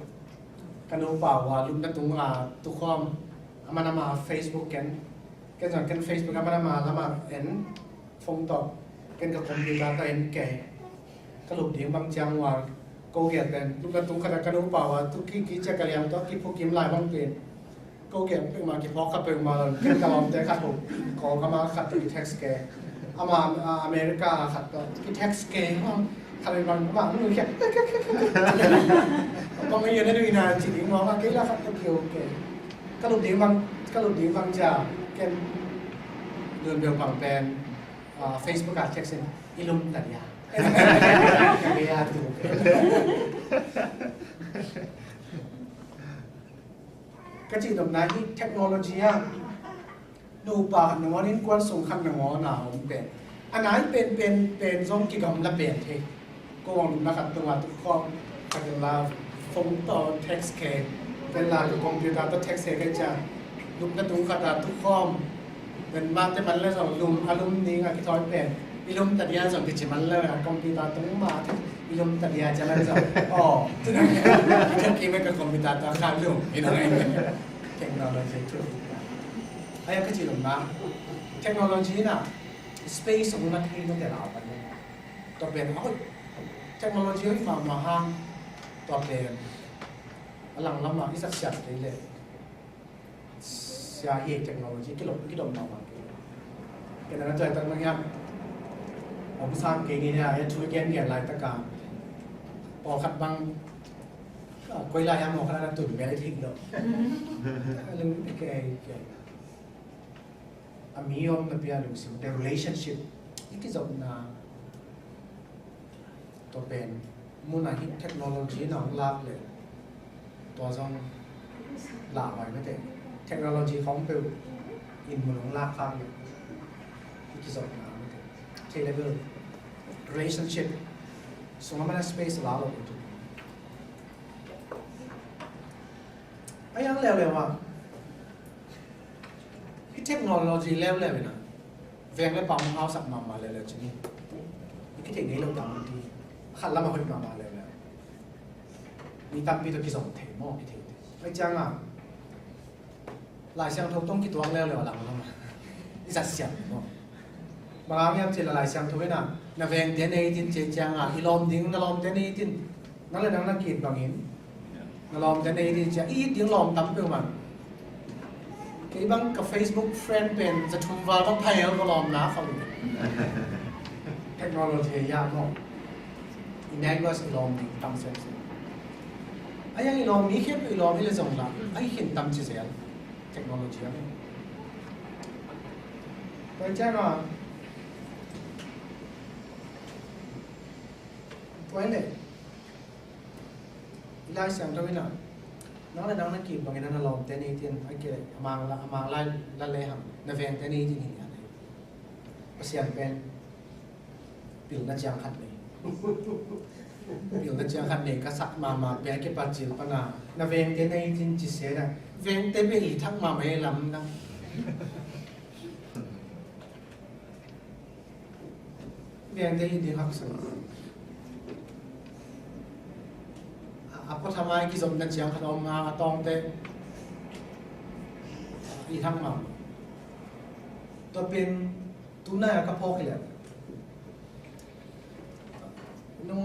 cái nô bảo và lúc đó tung là tu com mà nằm Facebook cái rằng cái Facebook mà nằm là ấn phong tộc cái computer cái ấn kể cái lục điểm bằng trang và câu kiện tên lúc đó tung cái nô bảo và tu kí chắc cái liam đó kí phụ kiếm lại bằng tiền câu kiện cái mà kí phó khắp bên mà cái làm thế khát hụt có cái mà khát cái text kể mà America khát cái text kể không thằng bằng bạn người khác còn bây giờ nó đi nào chỉ tiếng nói cái là phát kiểu các lục tiếng bằng trả cái đường đường bằng tên Facebook ad text ilum tadi ya cái ya tu cái gì đồng này technology á nụ bà nó đến quan sùng khăn nó nào cũng anh ấyเป็นgiống cái cầm là bền thếก็วางดูนะครับตัวทุกข้อถ้าเกิดเราฟงต่อ text แค่เวลากับคอมพิวเตอร์ต่อ text แค่จะลุกกระตุ้งกระดาษทุกข้อเป็นมาแต่มันเลยสองลุมอารมณ์นี้ก็ทอยเป็นอีลุมตัดยาสองที่จะมันเลยคอมพิวเตอร์ต้องมาอีลุมตัดยาจะเลยสองอ๋อที่นั่นฉันคิดไม่กับคอมพิวเตอร์ต่อข้ามลุมอีนั่นเองเทคโนโลยีทุกไอ้ก็จีลุมนะเทคโนโลยีน่ะ space ของมันที่มันแต่เราไปต่อเป็นเทคโนโลยีมาห้างต่อเป็นหลังลำที่สักเสียดเลยเสียเหตุเทคโนโลยีที่หลบมาcái đó trời tận mang ông sang cái này là chui cái này lại tất cả bỏ khát băng quay lại em một cái là tụi bé thịt được lưng cái ami ông là bây giờ được cái relationship cái dòng làตัวเป็นมูนาฮิตเทคโนโลยีหนังลากเลยตัวจงหลากไปไม่ได้เทคโนโลยีของเปลอินมันลากข้างอยู่ที่สองนะไม่ได้เทเลเวอร์ relationship สมมติว่า space ลากเราถูกไอ้ยังเร็วๆว่ะที่เทคโนโลยีเร็วๆนะแวงแล้วปั๊มเอาสักมาเลยๆชนิดที่เทคนิคเราทำดีขัดละมาคนมาเลยนะมีตั้งปีตัวกี่สองเทมอกี่เทไม่จังอ่ะหลายเสียงทุกต้องกี่ตัวแล้วเลยหลังแล้วมานี่สัตว์เสียงเนาะบางอย่างเจอหลายเสียงทุกนะนาเวงเดนเอตินเจจังอ่ะอีลอมดิ้งนาลอมเดนเอตินนั่นเลยนักกีฬาบางอย่างนาลอมเดนเอตินจะอีดิ้งลอมตั้มเปล่ามันกี่บางกับ Facebook friend เป็นจะทุ่มว่าต้องไทยแล้วก็ลอมนะเขาเทคโนโลยียากมากNegos ilom di tam sen. Ayang ilom ni kaya po ilom nila zong lang. Ay hintam si Siang. Technology yan. Kaya dyan na. Pwede. Ilay siyang gawin na. Nang nakip bang ina na lom 10-18. Ay kaya amang laleham. Na 10-18 hindi yan. Pasyan pen. Pil na siyang katli. Yung nandiyan kan nih kasak mama biar kita pacil pana na veng dia na itin cisera veng tebe itang mama elam na veng dia ini haksan apa thamai ki zom nandiyan kan om nga atong te itang mama to pen tunay ka poklet nung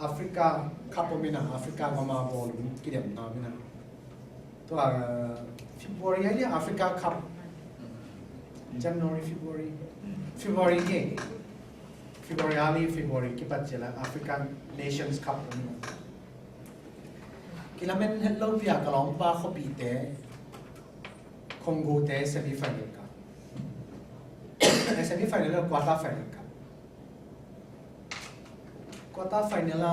Africa kapo mina Africa mama bol kidem na mina ตัว February ไอ้เนี่ยแอฟริกาคัพ January February เนี่ย February กี่ปัจจัยละ African Nations Cup นี่กิลาเมนเฮลโลวิากลองปาขบีเตคงโกเตเซมิไฟแนลครับเซมิไฟแนลแล้วควอเตอร์ไฟแนลครับควอเตอร์ไฟแนล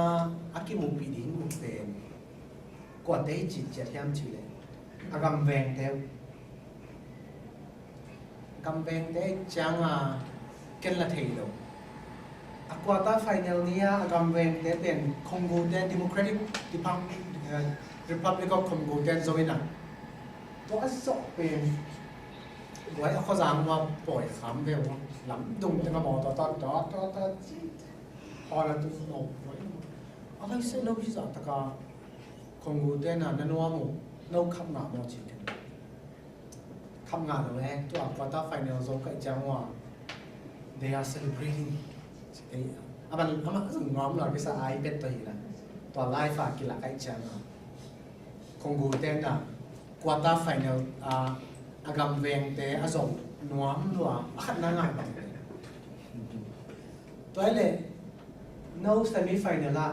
อากิมุปีดิ้งมุเป็นกว่าเตจิตเจ็ดยามชิเลอากำแวงเทวกำแวงเตจังเกลละเทโลควอเตอร์ไฟแนลนี้อากำแวงเตเป็นคงโกเตดิโมแครติกRepublic of Congo เตนโซมินาตัวสอบเป็นไว้เขาสั่งว่าปล่อยคำเดียวหลังดุงแต่มาบอกต่อพอแล้วตุ้งหนกอะไรเสร็จแล้วพี่จ๋าตะกาคงกูเต้นนั่นว่าหมูเราขับงานเราจริงขับงานเราเองตัวควอเตอร์ไฟแนลโซนกับจังว่า they are celebrating มันถึงง้อมหน่อยพี่สาวไอเป็ดตัวนี้นะตัวไลฟ์ฝากกินหลักไอจังคงกูเต้นควอเตอร์ไฟแนลอากำเวงเตะอสมนัวมนัวขัดนั่งง่ายแบบตัวเล่ no semi final ละ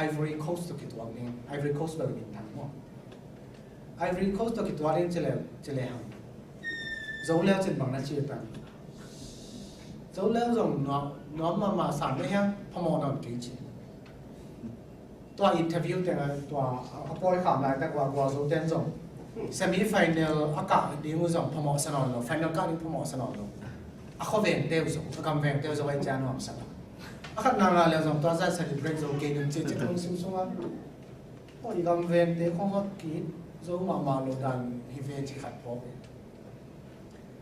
Ivory Coast ตัวกี่ตัวนึง Ivory Coast แบบนี้ทั้งหมด Ivory Coast ตัวกี่ตัวนึงจะเลี้ยงจะเลี้ยงจนบางนาทีตั้งจะเลี้ยงจนนัวมาสามได้ยังพมอนอนกี่จีตัวอินเทอร์วิวแต่ตัวปอยข่าวได้แต่ว่าสุดเด่นจงsemi final อากาศดีมุ่งส่งพมสนองเรา final ก็ดีพมสนองเราเขาเวงเดียวส่งกำเวงเดียวจะไว้จานหอมสักอาการนางงามเราส่งตัวจะ celebrate ส่งเกณฑ์จะต้องสิ่งส่งว่าโอ้ยกำเวงเดียวของเขาคิดส่งมาโลดันฮิเวจิขัดพบ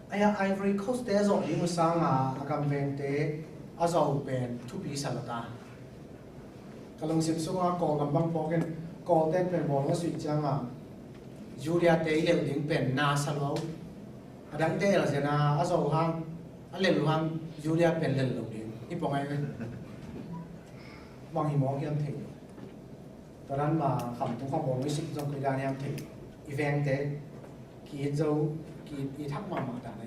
ไอ้ Ivory Coast เดียวส่งดีมุ่งสั่งกำเวงเดียวอาจะเป็นทุกปีสัปดาห์กำลังสิ่งส่งว่ากอกำบังพอกันกอเต้นเป็นบอลว่าสุดจังยูเรียเตยเหลวดิ้งเป็นนาสโลดังเตยเราจะนาอาโซฮังอันเหลวฮังยูเรียเป็นเหลวดิ้งนี่ปองไงเป็นวางหิมะยังถึงตอนนั้นมาคำทุกข้อมูลวิสิตจงคุยกันยังถึงอีเวนต์เตยกีโจกีทักมาแต่ไหน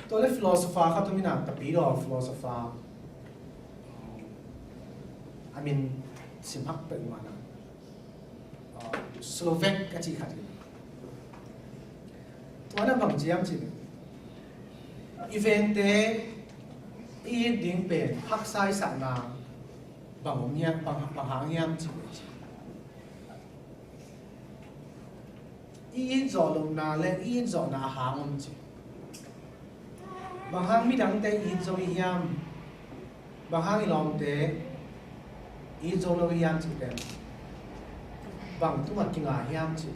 ตัวเล็กฟิโลโซฟาเขาต้องมีหนักแต่ปีดอฟิโลโซฟาI mean สิมพักเป็นวันนั้นสโลเวกก็จีขัดตัวนั้นบางจีมจีอีเวนต์เตอีดิ้งเป็นพักไซสันนาบางเมียบางหางยามจีอีจอลงนาและอีจอนาหางมันจีบางหางมีดังเตอีจอยยามบางหางอีลองเตอีจอลงยามจีเป็นบางตัวกินอาหารจี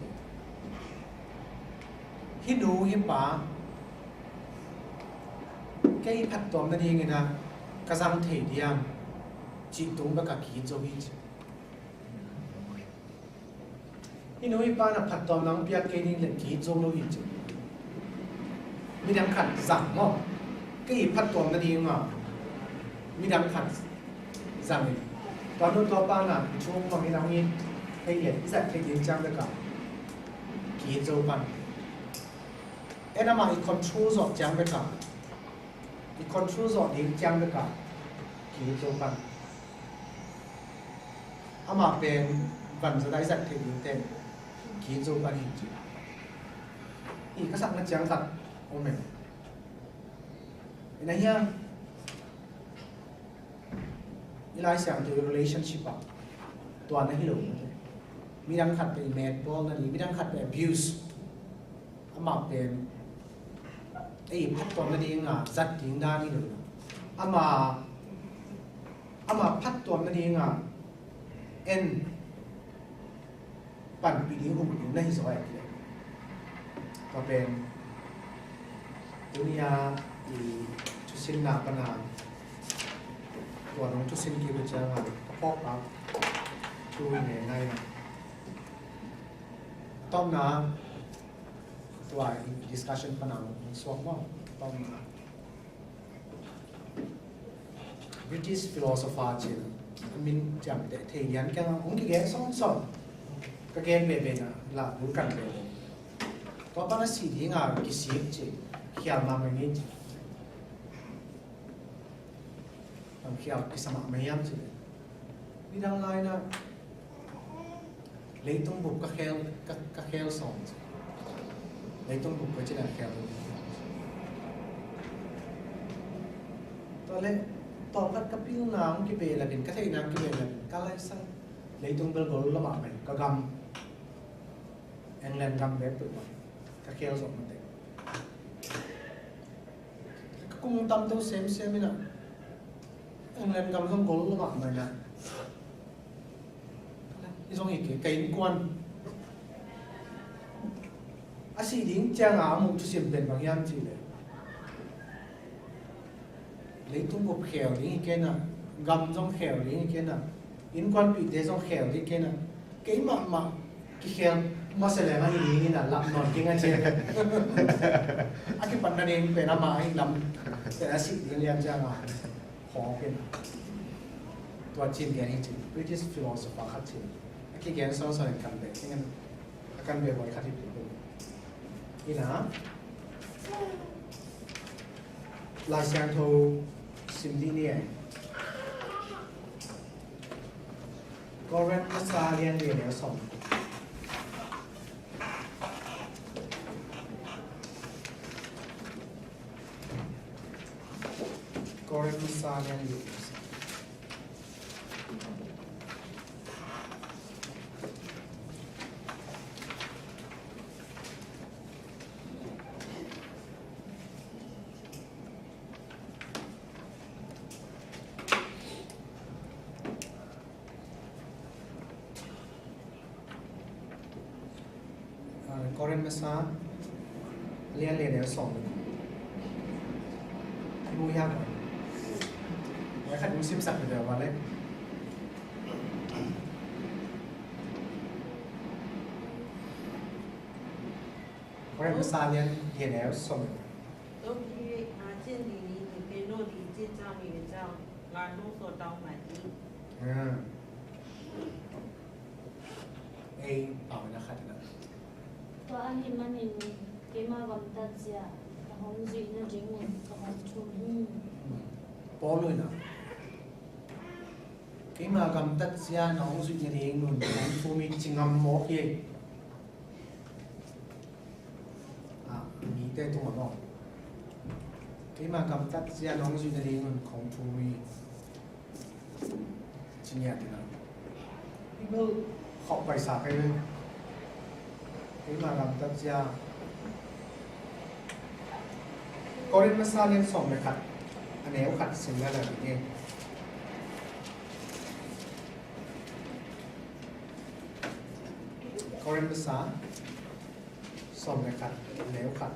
ฮิดูฮิปาแกอีพัดตัวมันเองนะกระซังเทียมจีตุงบักกีโจวิจฮิดูฮิปานะพัดตัวน้องเปียกเกนี่เล็กกีโจโลวิจมีดังขัดสั่งมั้งแกอีพัดตัวมันเองมีดังขัดสั่งตอนนู้นตัวป้าน่ะช่วงของมีดังนี้ให้เห็นสัตว์ที่ยิงจังเลยกับกีโจปันเอ็นมาอีกคอนโทรลสอดจังไปกับอีกคอนโทรลสอดยิงจังไปกับกีโจปันอามาเป็นวันสุดท้ายสัตว์ที่ยิงเต็มกีโจปันจริงอีกก็สักนัดจังกับโอเมนนี่ยังอีไลเซียงตัว relationship ตัวนั้นที่หลงมีดังขัดเป็นแมดบอลนั่นนี่มีดังขัดเป็น abuse อามาเป็นไอ้พัดตัวนั่นเองจัดทิ้งด้านนี้เลยอามาพัดตัวนั่นเองเอ็นปั่นปีนี้หุ่นอยู่ในซอยเลยก็เป็นดุนยาอีชุสินนาปนาตัวน้องชุสินกีบุจางกระเพาะครับช่วยเนี่ยง่ายนะต้มน้ำตัว discussion ปนังสวมว่าต้มน้ำ British philosopher จีนมินจำแต่เทียนกันองค์กี่แก่สอง cái gen về là muốn cần về có bao nhiêu sự thì ngà cái gì chứ khi mà mình nghĩ khi cái sao mà mình em chứ đi đăng lại na lấy tung bục các khéo sòng lấy tung bục cái chuyện là khéoตอนพัดกับพี่น้องกี่เบลเป็นก็ใช่น้ำกี่เบลก็ไล่ใส่เลยตรงเบลก็ละหมาดไปก็กำแองแลนด์กำเว็บตัวก็เคี่ยวสองมันเต็มก็คงตำตัวเซมไม่นะแองแลนด์กำต้องก็ละหมาดไปนะที่สองอีกไก่กวนอาศัยดิ้งจ้างอามุกทุเสียมเป็นบางอย่างจีเลยlấy tung bột khéo đi cái nào gầm trong khéo đi cái nào in quan bị để trong khéo đi cái nào cái mà cái khéo mà sẽ là cái gì là làm nổi cái ngay trên cái phần này phải làm mà anh làm sẽ là sự liên liên ra mà khó cáiตัวจีนเรียนจริง British philosopher ขัดจีนที่เรียนสอนกันแบบที่งั้นกันแบบบ่อยขัดที่เป็นนี่นะลายเสียงโทซิมดีเนี่ยก็เรียนภาษาเรียนแล้วสองก็เรียนภาษาเรียนอยู่ก็เรียนภาษาเรียนแล้วสองรู้ยากหน่อยไว้ขัดดูซิมสักเดี๋ยวมาเลยก็เรียนภาษาเรียนแล้วสอง都是见你给诺里介绍你叫拉弄所到买的เอเอาไปนะครับตัวอันนี้มันเป็นเกมากำตัดเสียกับห้องจีนจริงมันกับห้องชุนปอเลยนะเกมากำตัดเสียน้องสุดเองนุ่นน้องฟูมิจิงำหมอกเย่มีแต่ตัวน้องเกมากำตัดเสียน้องสุดเองนุ่นของฟูมิจิงเนี่ยนะนี่ก็ขอบไปสาไปเลยcái mà làm tất ra có đến massage lên sòng để khặt nếu khặt sinh ra là bị nghe có đến massage sòng để khặt nếu khặt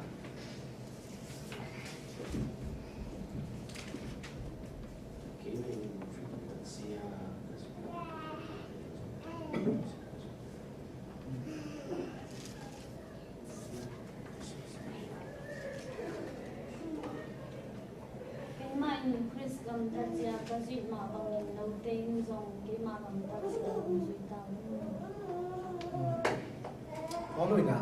cầm tay ra cái gì mà bằng đầu tiên dùng cái mà cầm tay ra dùng tay có rồi nè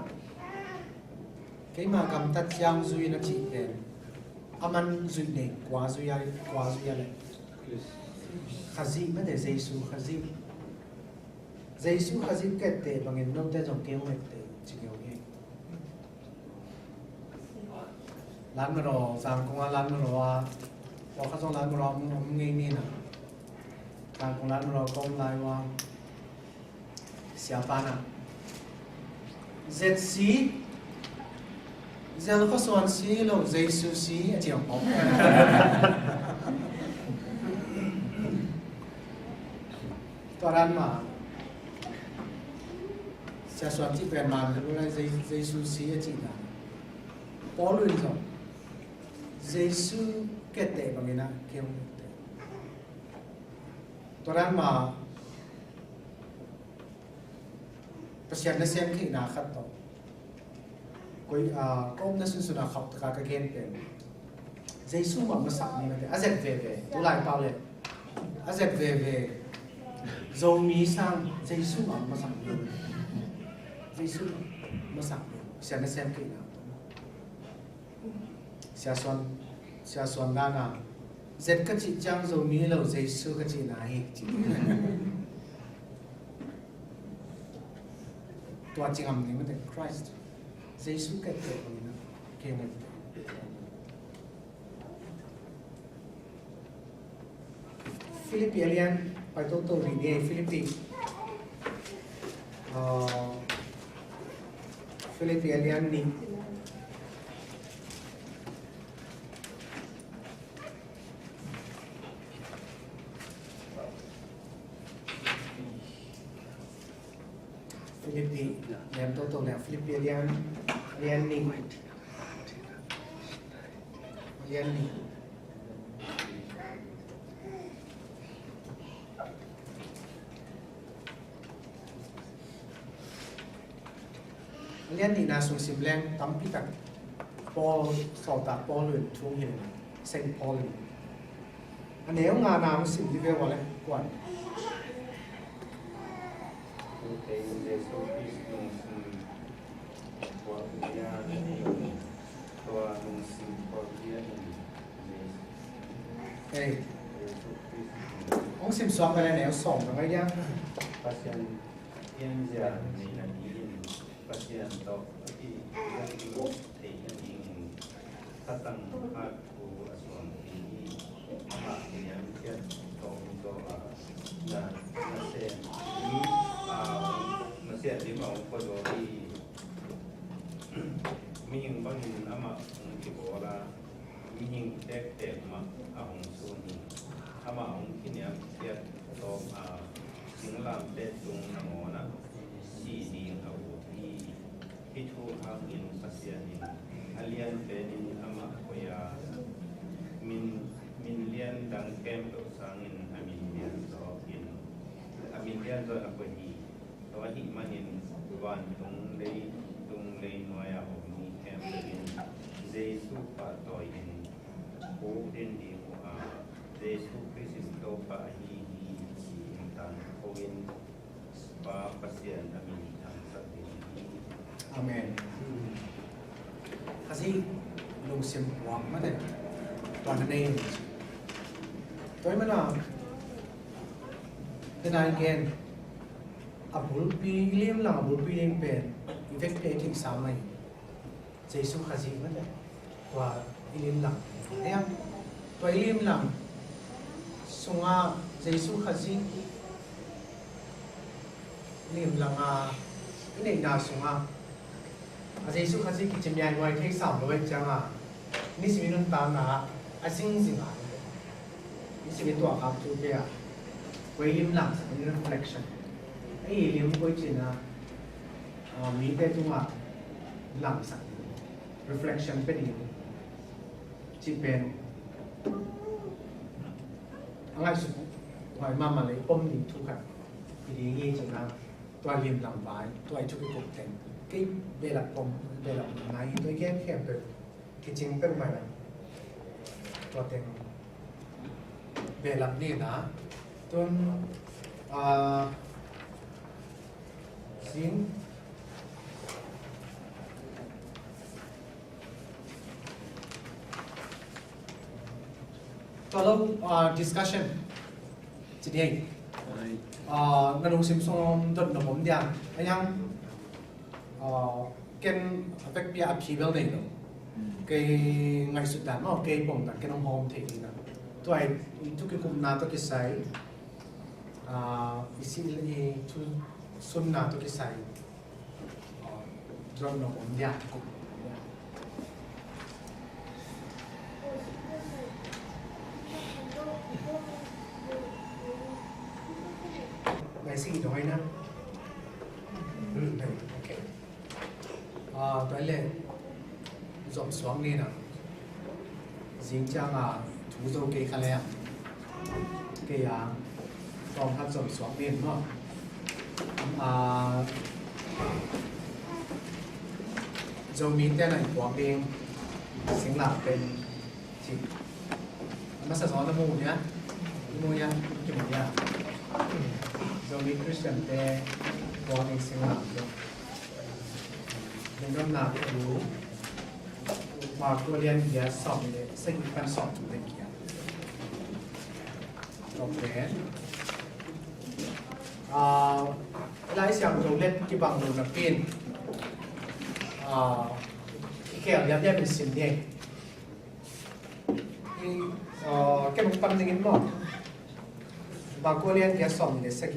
cái mà cầm tay ra duy nó chỉ để aman duy để quá duy này khazim mới để Giêsu khazim khazim cái tệ bằng người nông tên dùng kêu người tệ chỉ kêu nghe lan mà rồi sang công an lan mà rồiว่าเขาต้องร้านเราไม่งี้นะการของร้านเราก็ไล่ว่าเสียปานะเจ็ดสีเจ้าเขาสอนสีเราเจสุสีเจียงออกตัวร้านมาจะสอนที่เป็นมาเป็นอะไรเจสุสีจีน่ะพอรู้จักเจสุcái tệ bằng người nào kêu tệ tôi đang mà bác sĩ đã xem khi nào khát tổ coi có ông đã suy nào học cả cái game tiền Giêsu mà nó sẵn như vậy azet về tôi lại bao lên azet về Zomi sang Giêsu ông mà sang Giêsu mà sang xem nó xem kỹ nào xa xuân đa nào dệt các chị trang Zomi lâu Giêsu các chị này tua chính âm này mình Christ Giêsu cái tội của nó kia này Philippines phải tốt tốt đi Philippines Philippines ni Philippines em tốt tốt là Philippines liên ni liên ni na sung sim leng tam pi tak Paul sau ta Paul luyện trung hiền Saint Paul anh nếu ngà nào sim đi về vào lên quan ông sim xóa cái này nếu sòng rồi cái nhá pasien yang dia ni lagi pasien to tapi yang thì yang datang aku asal ini apa yang dia to dan masih di mau pada di ming bangin ama di bawah ming tek ma ahong suni ama ahong kini dia to chính làm để tung namo na si di au di itu angin pasien alian benin ama koya min lian dang kem do sangin amin lian do in amin lian do apa hi to hi manin wan tung lei noya o ni kem benin jesu pa to in o den di a jesu Kristo pa hi Owen pa pasien amin ang sabi. Amen. Kasi lung sim wang mà đấy, toàn này, tôi mà nào, cái này gen, abul pi liam lang abul pi liam pen, effect pe ting sao này, Giêsu khasi mà đấy, và liam lang, thấy không? Tôi liam lang, sunga Giêsu khasi liam lang cái này nào xuống Giêsu khasi cái chim nhai ngoài thấy sao rồi chăng ní sự mình ta na sinh sinh ní sự mình tỏa khắp chỗ kia quay liam lang mình reflection cái liam quay chuyện mỹ cái tung lang sắc reflection bên đi chỉ bên anh ấy sụp ngoài mà lấy ôm đi thu khách thì nghe chừngตัวเรียนลำบากตัวชุกกบแทงกี่เวลาผมเวลาไหนตัวแค่แบบกิจงเป็นไปแล้วตัวแทงเวลานี้นะตัวสิ่งตัวเราdiscussion today ngân hàng sim song đợt nó bấm điện anh em cái effect bị áp khí này rồi cái ngày suốt đàn nó cái bông đặt cái nông home thì là tôi thu cái cụm nào tôi cái sai isi lagi thu xuân nào tôi cái sai drone nó bấm điện cụm ngày sinh nói nè ok tới lên dọn xuống đi nào dính trang thú dâu cây khá lẹ cây còn hát dọn xuống đi đúng không dâu mít tên này quảng đi sinh lạc bên chị nó sẽ gió nó mù nhá kiểu nhá Zomi Christian te born in Sinna. Nên nó nạp đủ mà cô liên kia sòng để sinh phân sòng chủ đề kia. Ok. Lại xem đồ lên cái bằng đồ là pin. Kẻo nhập nhập mình xin đi. Cái một phần những mỏ mà cô liên kia sòng để sinh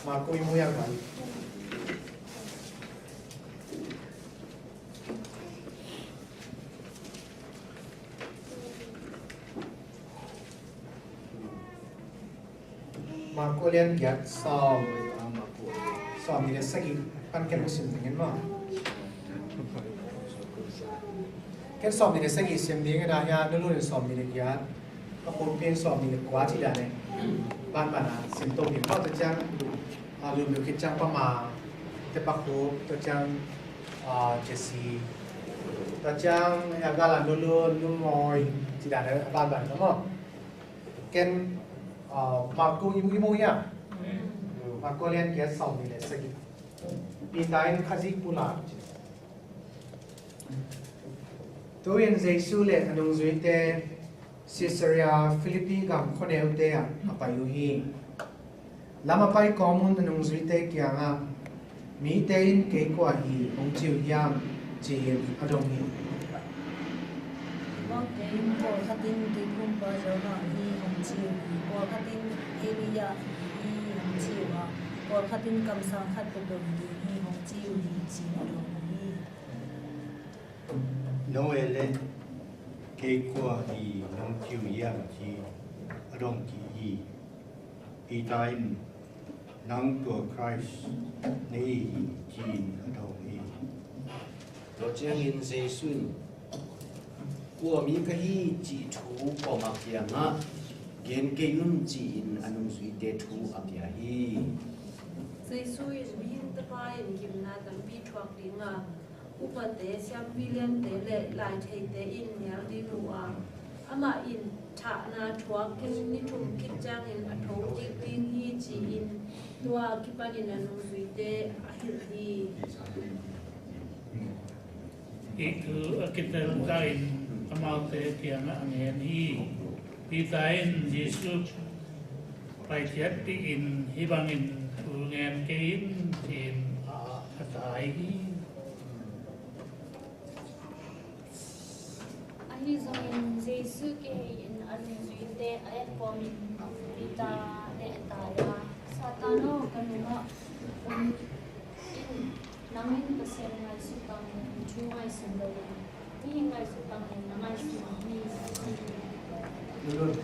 mà cô mua yang vậy. Mà cô liên kia sòng để sinh pan cái một xin những mỏ cái sòng để sinh xin những cái đó nha nó luôn sòng để kia nó cũngเป็นสอบมีกว่าที่ได้เนี่ยบ้านๆสินโตมีเข้าตัวจังลืมอยู่คิดจังประมาแต่ปักโหตัวจังเจสีตัวจังอยากการลุ่มมอยที่ได้เนี่ยบ้านๆก็มั้งเกณฑ์มากูยิ้มเนี่ยมากูเรียนเกียรติสอบมีเลยสักปีตายข้าศึกปุระตัวเองใจสู้เลยอันนู้นสุดเตCaesarea Philippi gam khoneu te apayu hi lama pai common nung zui te kya nga mi te in ke kwa hi ong chiu yam chi adong hi Mong te in ko khatin ki kum pa jo na hi ong chiu ko khatin area hi ong chiu ha ko khatin kam sang khat ko dong hi ong chiu hi chi adong hi no ele cái qua thì nông chiều yang chi adong chi i time nang tua Christ nei chi adong hi lo chiang in Jesus của mình cái hi chỉ thu có mặc kia ngã gen cái yun chỉ in anung suy để thu ap ya hi Jesus is being the pai in kim na tam pi thuak ding a upate siam billion te le lai thei te in nyal di ruwa ama in tha na thuak kin ni thum kit chang in a thau ti ting hi chi in tua kipan in anu sui te a hil hi itu kita kain amal te tiang angen hi pitain Yesus pai thiat ti in hibangin ngen kein tin atai hi Ahi zong Jesu ke in anu zuite ayat komin ita ne taya satano kanuma in namin pasir ngai sutang chungai sundari ni ngai sutang namai suni Lulun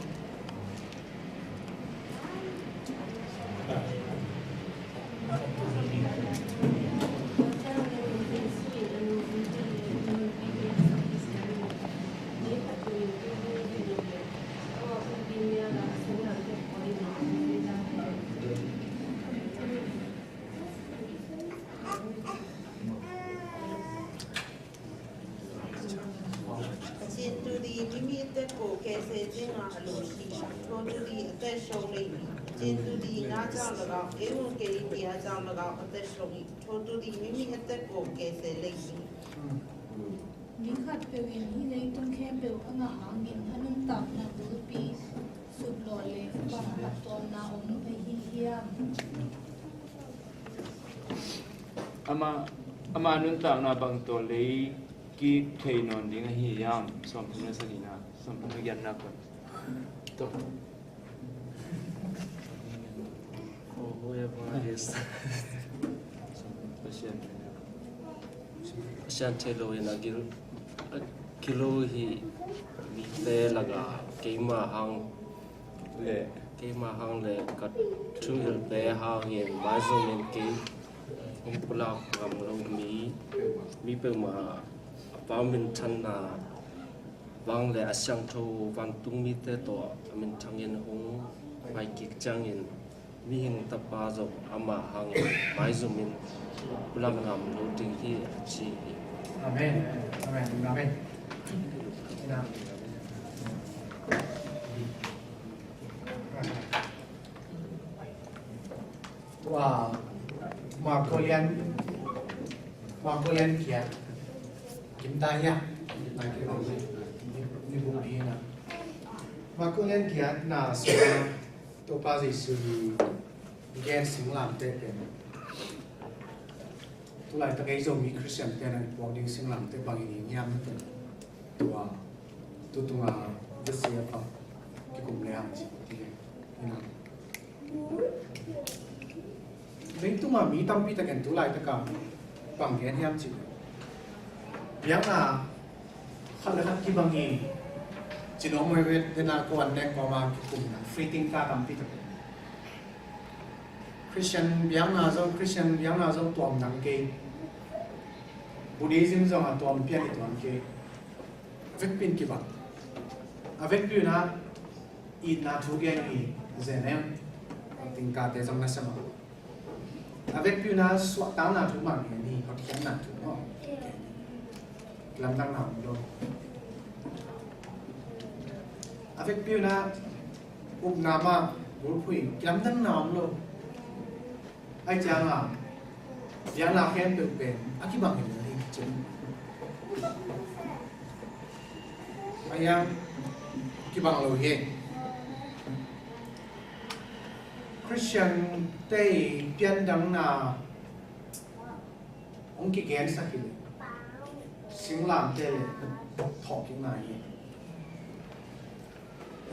eun ke dia jang laga ate shongi thotu di mimi ate ko ke se lei Ni khat pe win hi lei tung khem pe anga hangin hanum tak na du pi sub lo le ba hat ton na om pe hi hiam ama nun ta na bang to le ki thei non ding hi yam som na sanina som na yan na ko to Sian telo in a kilo hi mi te laga keima hang le kat chu hil te hang yen mai zo men ke ong pula ngam lo mi pe ma pa min chan na wang le asyang tho wan tung mi te to min chang yen hong mai kik chang yen mi hing ta pa zo ama hang mai zo min pula ngam lo ting hi chi Amen Amen Amen Amen Wow, Mongolian kia kita ya lagi ni bumi na Mongolian kia na semua topa sih gen singlam te pen tu lai ta cái Zomi Christian te na boarding singlam te bang ini nyam te tua tu tu nga desia pa ki kum le ang chi ti ina Nên tu mà mỹ tâm pi ta kan tu lai ta ka bằng cái hiam chi yang na khal khat ki bangi chỉ nó mới về thế nào có anh em có mà cùng free think ta làm tí thôi Christian yang na giống Christian yang na giống tuồng nắng kê Buddhism giống là tuồng pian thì tuồng kê vết pin kí bằng vết pin na in na thu gen hi zen em think ta thế giống na sao vết pin na suat tao na thu mang hi có thiện na thu nó làm tăng nào đâu avec piu na nama bul phui lam tăng nào luôn ai chàng à yang là khen được bền aki bằng hình này chính ai yang ki bằng lối hè Christian tây biên đăng na ông ki gen sa kili sinh làm thế thọ cái này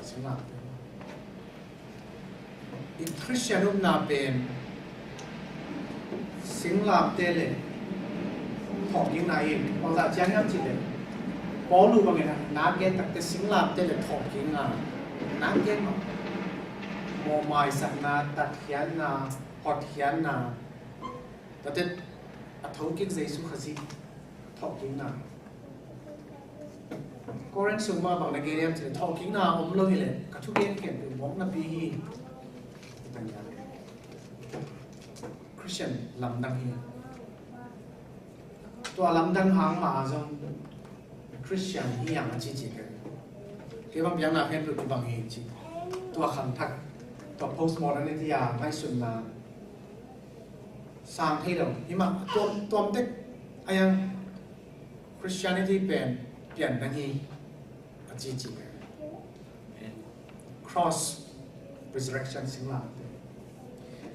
sinh làm in Christian lúc nào bên sinh làm thế này thọ cái này hoặc là chẳng hạn gì đấy có lúc mà người ta nghe tắc cái sinh làm thế này thọ cái này nát cái mà mồ mai sạch na tắc hiền na hot hiền na tất nhiên thấu cái giấy số khasi thọ kính nào Korean sung ma bằng cái em chỉ thọ kính nào ông lâu như vậy cả chút em kể từ món năm bi Christian làm đăng hi tôi làm đăng hàng mà giống Christian hi yang chỉ cái bằng yang nào khen được bằng hi chỉ tôi khẳng thắc tôi postmodernity à mai xuân là sang thay đổi nhưng mà tôi tích anh Christianity pen pian bang hi achi chi cross resurrection singla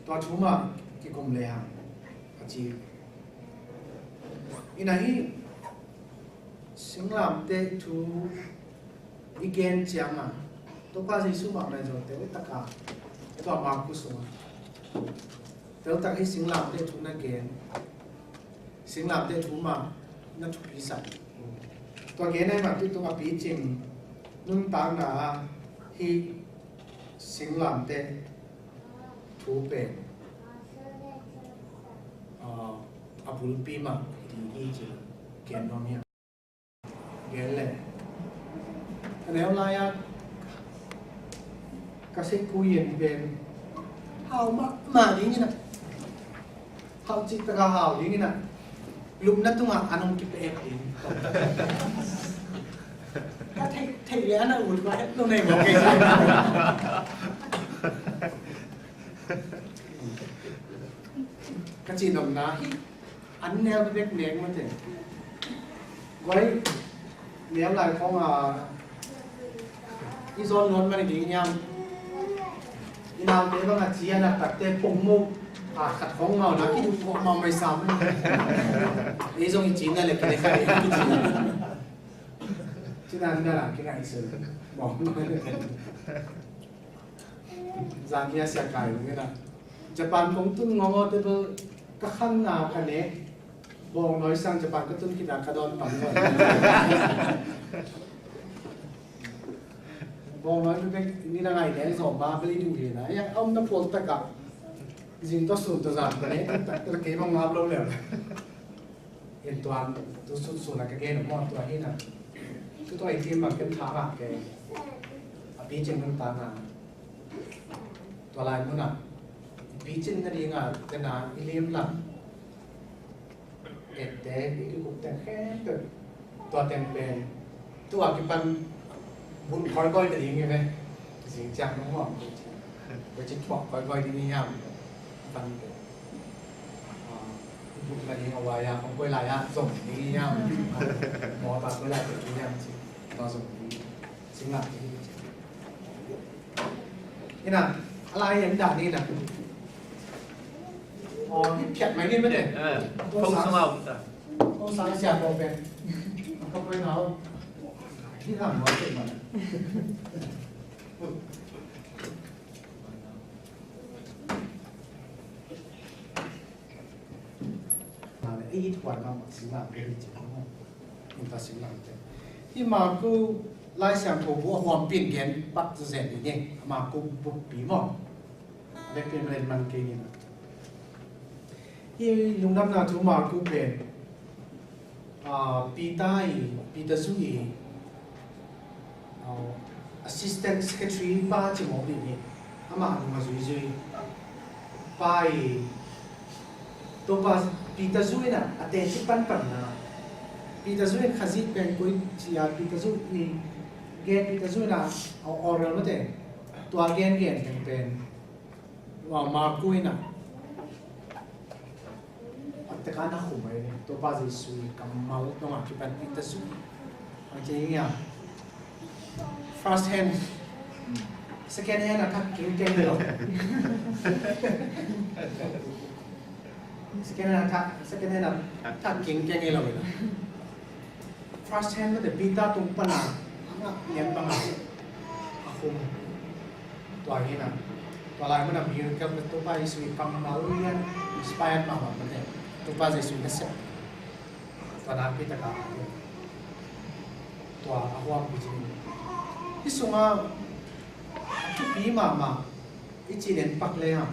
to thuma ki kum le ha achi inahi singlam te thu again changa to pa Jesu bang na jo te taka to ma ku so te tak hi singlam te thu na gen singlam te thu ma nó chụp bí sạch tôi nghe này mà tôi bí chim nung tang na hi sinh làm tên thú bền abul pi mà thì hi chỉ kén nó miệng kén lệ nếu lại các sĩ cú yên bền hào mà đi như này hào chỉ ta hào đi như này lúcนั้นtu mà anh ông kịp em đi, thầy anh là uổng quá lúc này một cái cái gì đồng ná anh neo cái biết nén mà thế, với ném lại không đi zone luôn mà đi nhau, đi nào thế bằng là chỉ là đặt tên phồng mục khát không màu nó cái màu mày sắm ý dùng chín này là cái này chứ đang đây là cái này sửa bỏ ra kia sẽ cài cái này Japan cũng tuân ngon tới bơ các khăn nào cái này bong nói sang Japan có tuân cái nào cái đòn bằng rồi bong nói cái như là ngày đấy rồi ba cái đi gì đấy ông nó phun tất cả dinh to sụt to giảm cái đấy tất cái bằng ngáp lâu rồi hiện toàn tôi sụt là cái game nó mòn tôi hết là tôi thêm mà cái thả vào cái bí chân nó tan à tôi lại muốn là bí chân nó đi ngà cái nào cái liêm lắm để cái cục tiền khét được tôi tiền bền tôi cái phần muốn khói coi thì như vậy dính chặt đúng không với chính phỏ coi đi nhau văn để buộc là những người không quay lại dùng đi nhau mò và quay lại được nhau chỉ nó dùng đi chính là thế nàoอะไรอย่างด่านนี้นะอ๋อที่เพียดไหมนี่ไม่ได้không sao nào cả ต้องสร้างเสียงโปรเป็นเขาไปเอาที่ทำหัวเสร็จมาไอ้ทวนมาสิงหาเป็นจริงมันตัดสินหลังที่มากูไล่เสียงโทรบัวความเปลี่ยนเกณฑ์ปักจะเสร็จอย่างนี้มากูบุกปีหม้อเล็กเป็นเรนมันเก่งนะที่ลุงน้ำนาทุมากูเป็นปีใต้ปีตะซุยassistant secretary ป้าจิมอดีนี่อามาลุงมาซุยไปตัวป้าปีตะซุยน่ะอาเตชิปันปันนะปีตะซุยขจิตเป็นกุยจีอาปีตะซุยนี่เกณฑ์ปีตะซุยน่ะเอาออเรลมาเตะตัวเกณฑ์เป็นว่ามากุยน่ะแต่การนักข่มเลยตัวบ้าจะสุยกับเมาต้องมาคิดเป็นปีตะซุยอันเจีย first hand second hand นะทักเก่งๆเลยsecond hand ทักเก่งๆเลย first hand มันแต่ปีตาตรงปนาเงี้ยบางอย่างคุมตัวนี้นะตัวลายมันมีกับตัวบ้าจะสุยกับเมาเรียน inspired มากมันเนี่ยตัวบ้าจะสุยก็เสร็จตัวนั้นปีตากาตัวอาหวานปีจีที่ส่งมาทุกปีมาอีจีเด่นปักเลยอ่ะ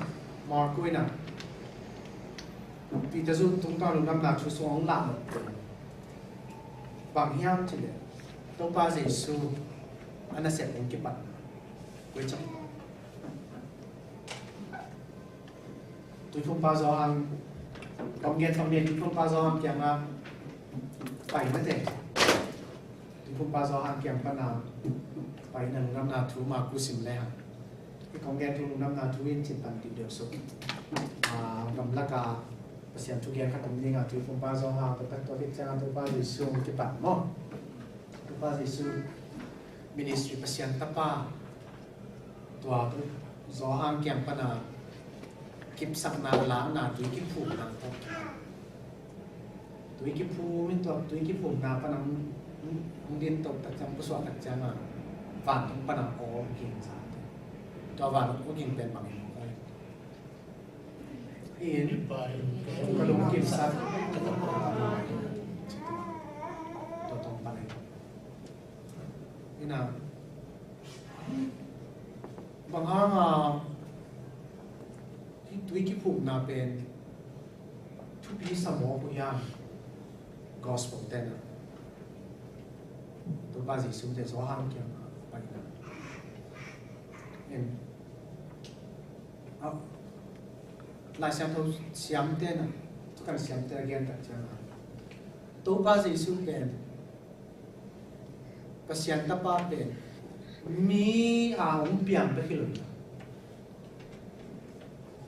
มาคุยนะปีตะซุนตุ้งตาลุงน้ำหนักชุดสองหลังบางเฮียงจีเด่นตัวป้าเจสูอันนั้นเสร็จเป็นกี่บาทไว้จังตัวทุ่งป้าจอหังกำเงินตัวทุ่งป้าจอหังเกี่ยงมาไปไม่เด็กตัวทุ่งป้าจอหังเกี่ยงปนาไปนั่งน้ำนาทูมากุสิมแล้วที่ของแกทุนน้ำนาทูอินจิตปันติเดียวสุดกำลังกาเปอร์เซ็นต์ทุกอย่างขัดนี้งาทูฟงป้าจอหาตัวตัวที่จะงานตัวป้าจิสูงกี่ปันมั้งตัวป้าจิสูมินิสทรีเปอร์เซ็นต์ตะป้าตัวจอหางเกี่ยงปนากิบสักนาล้างนาตัวกิบผูนาตัวกิบผูมิตัวกิบผูนาปนังมึงเรียนตกตัดจำกุศลตัดจำฝันปนังโอ้กินสาตัวฝันก็กินเป็นบางอย่างก็เห็นกระดูกกินสัตว์ตัวตรงไปนี่นะบางครั้งที่ตัวกิผูกนาเป็นทุกปีสมองกุยาม gospel เต้นตัวบ้าสิสุดแต่สวห้ามเกี่ยวไปนะเห็นลายเสียงตัวเสียงเต้นทุกการเสียงเต้นเกี่ยวกับจังตัวบ้าสิสุดเป็นภาษาตะป้าเป็นมีองเปียงไปกี่เลย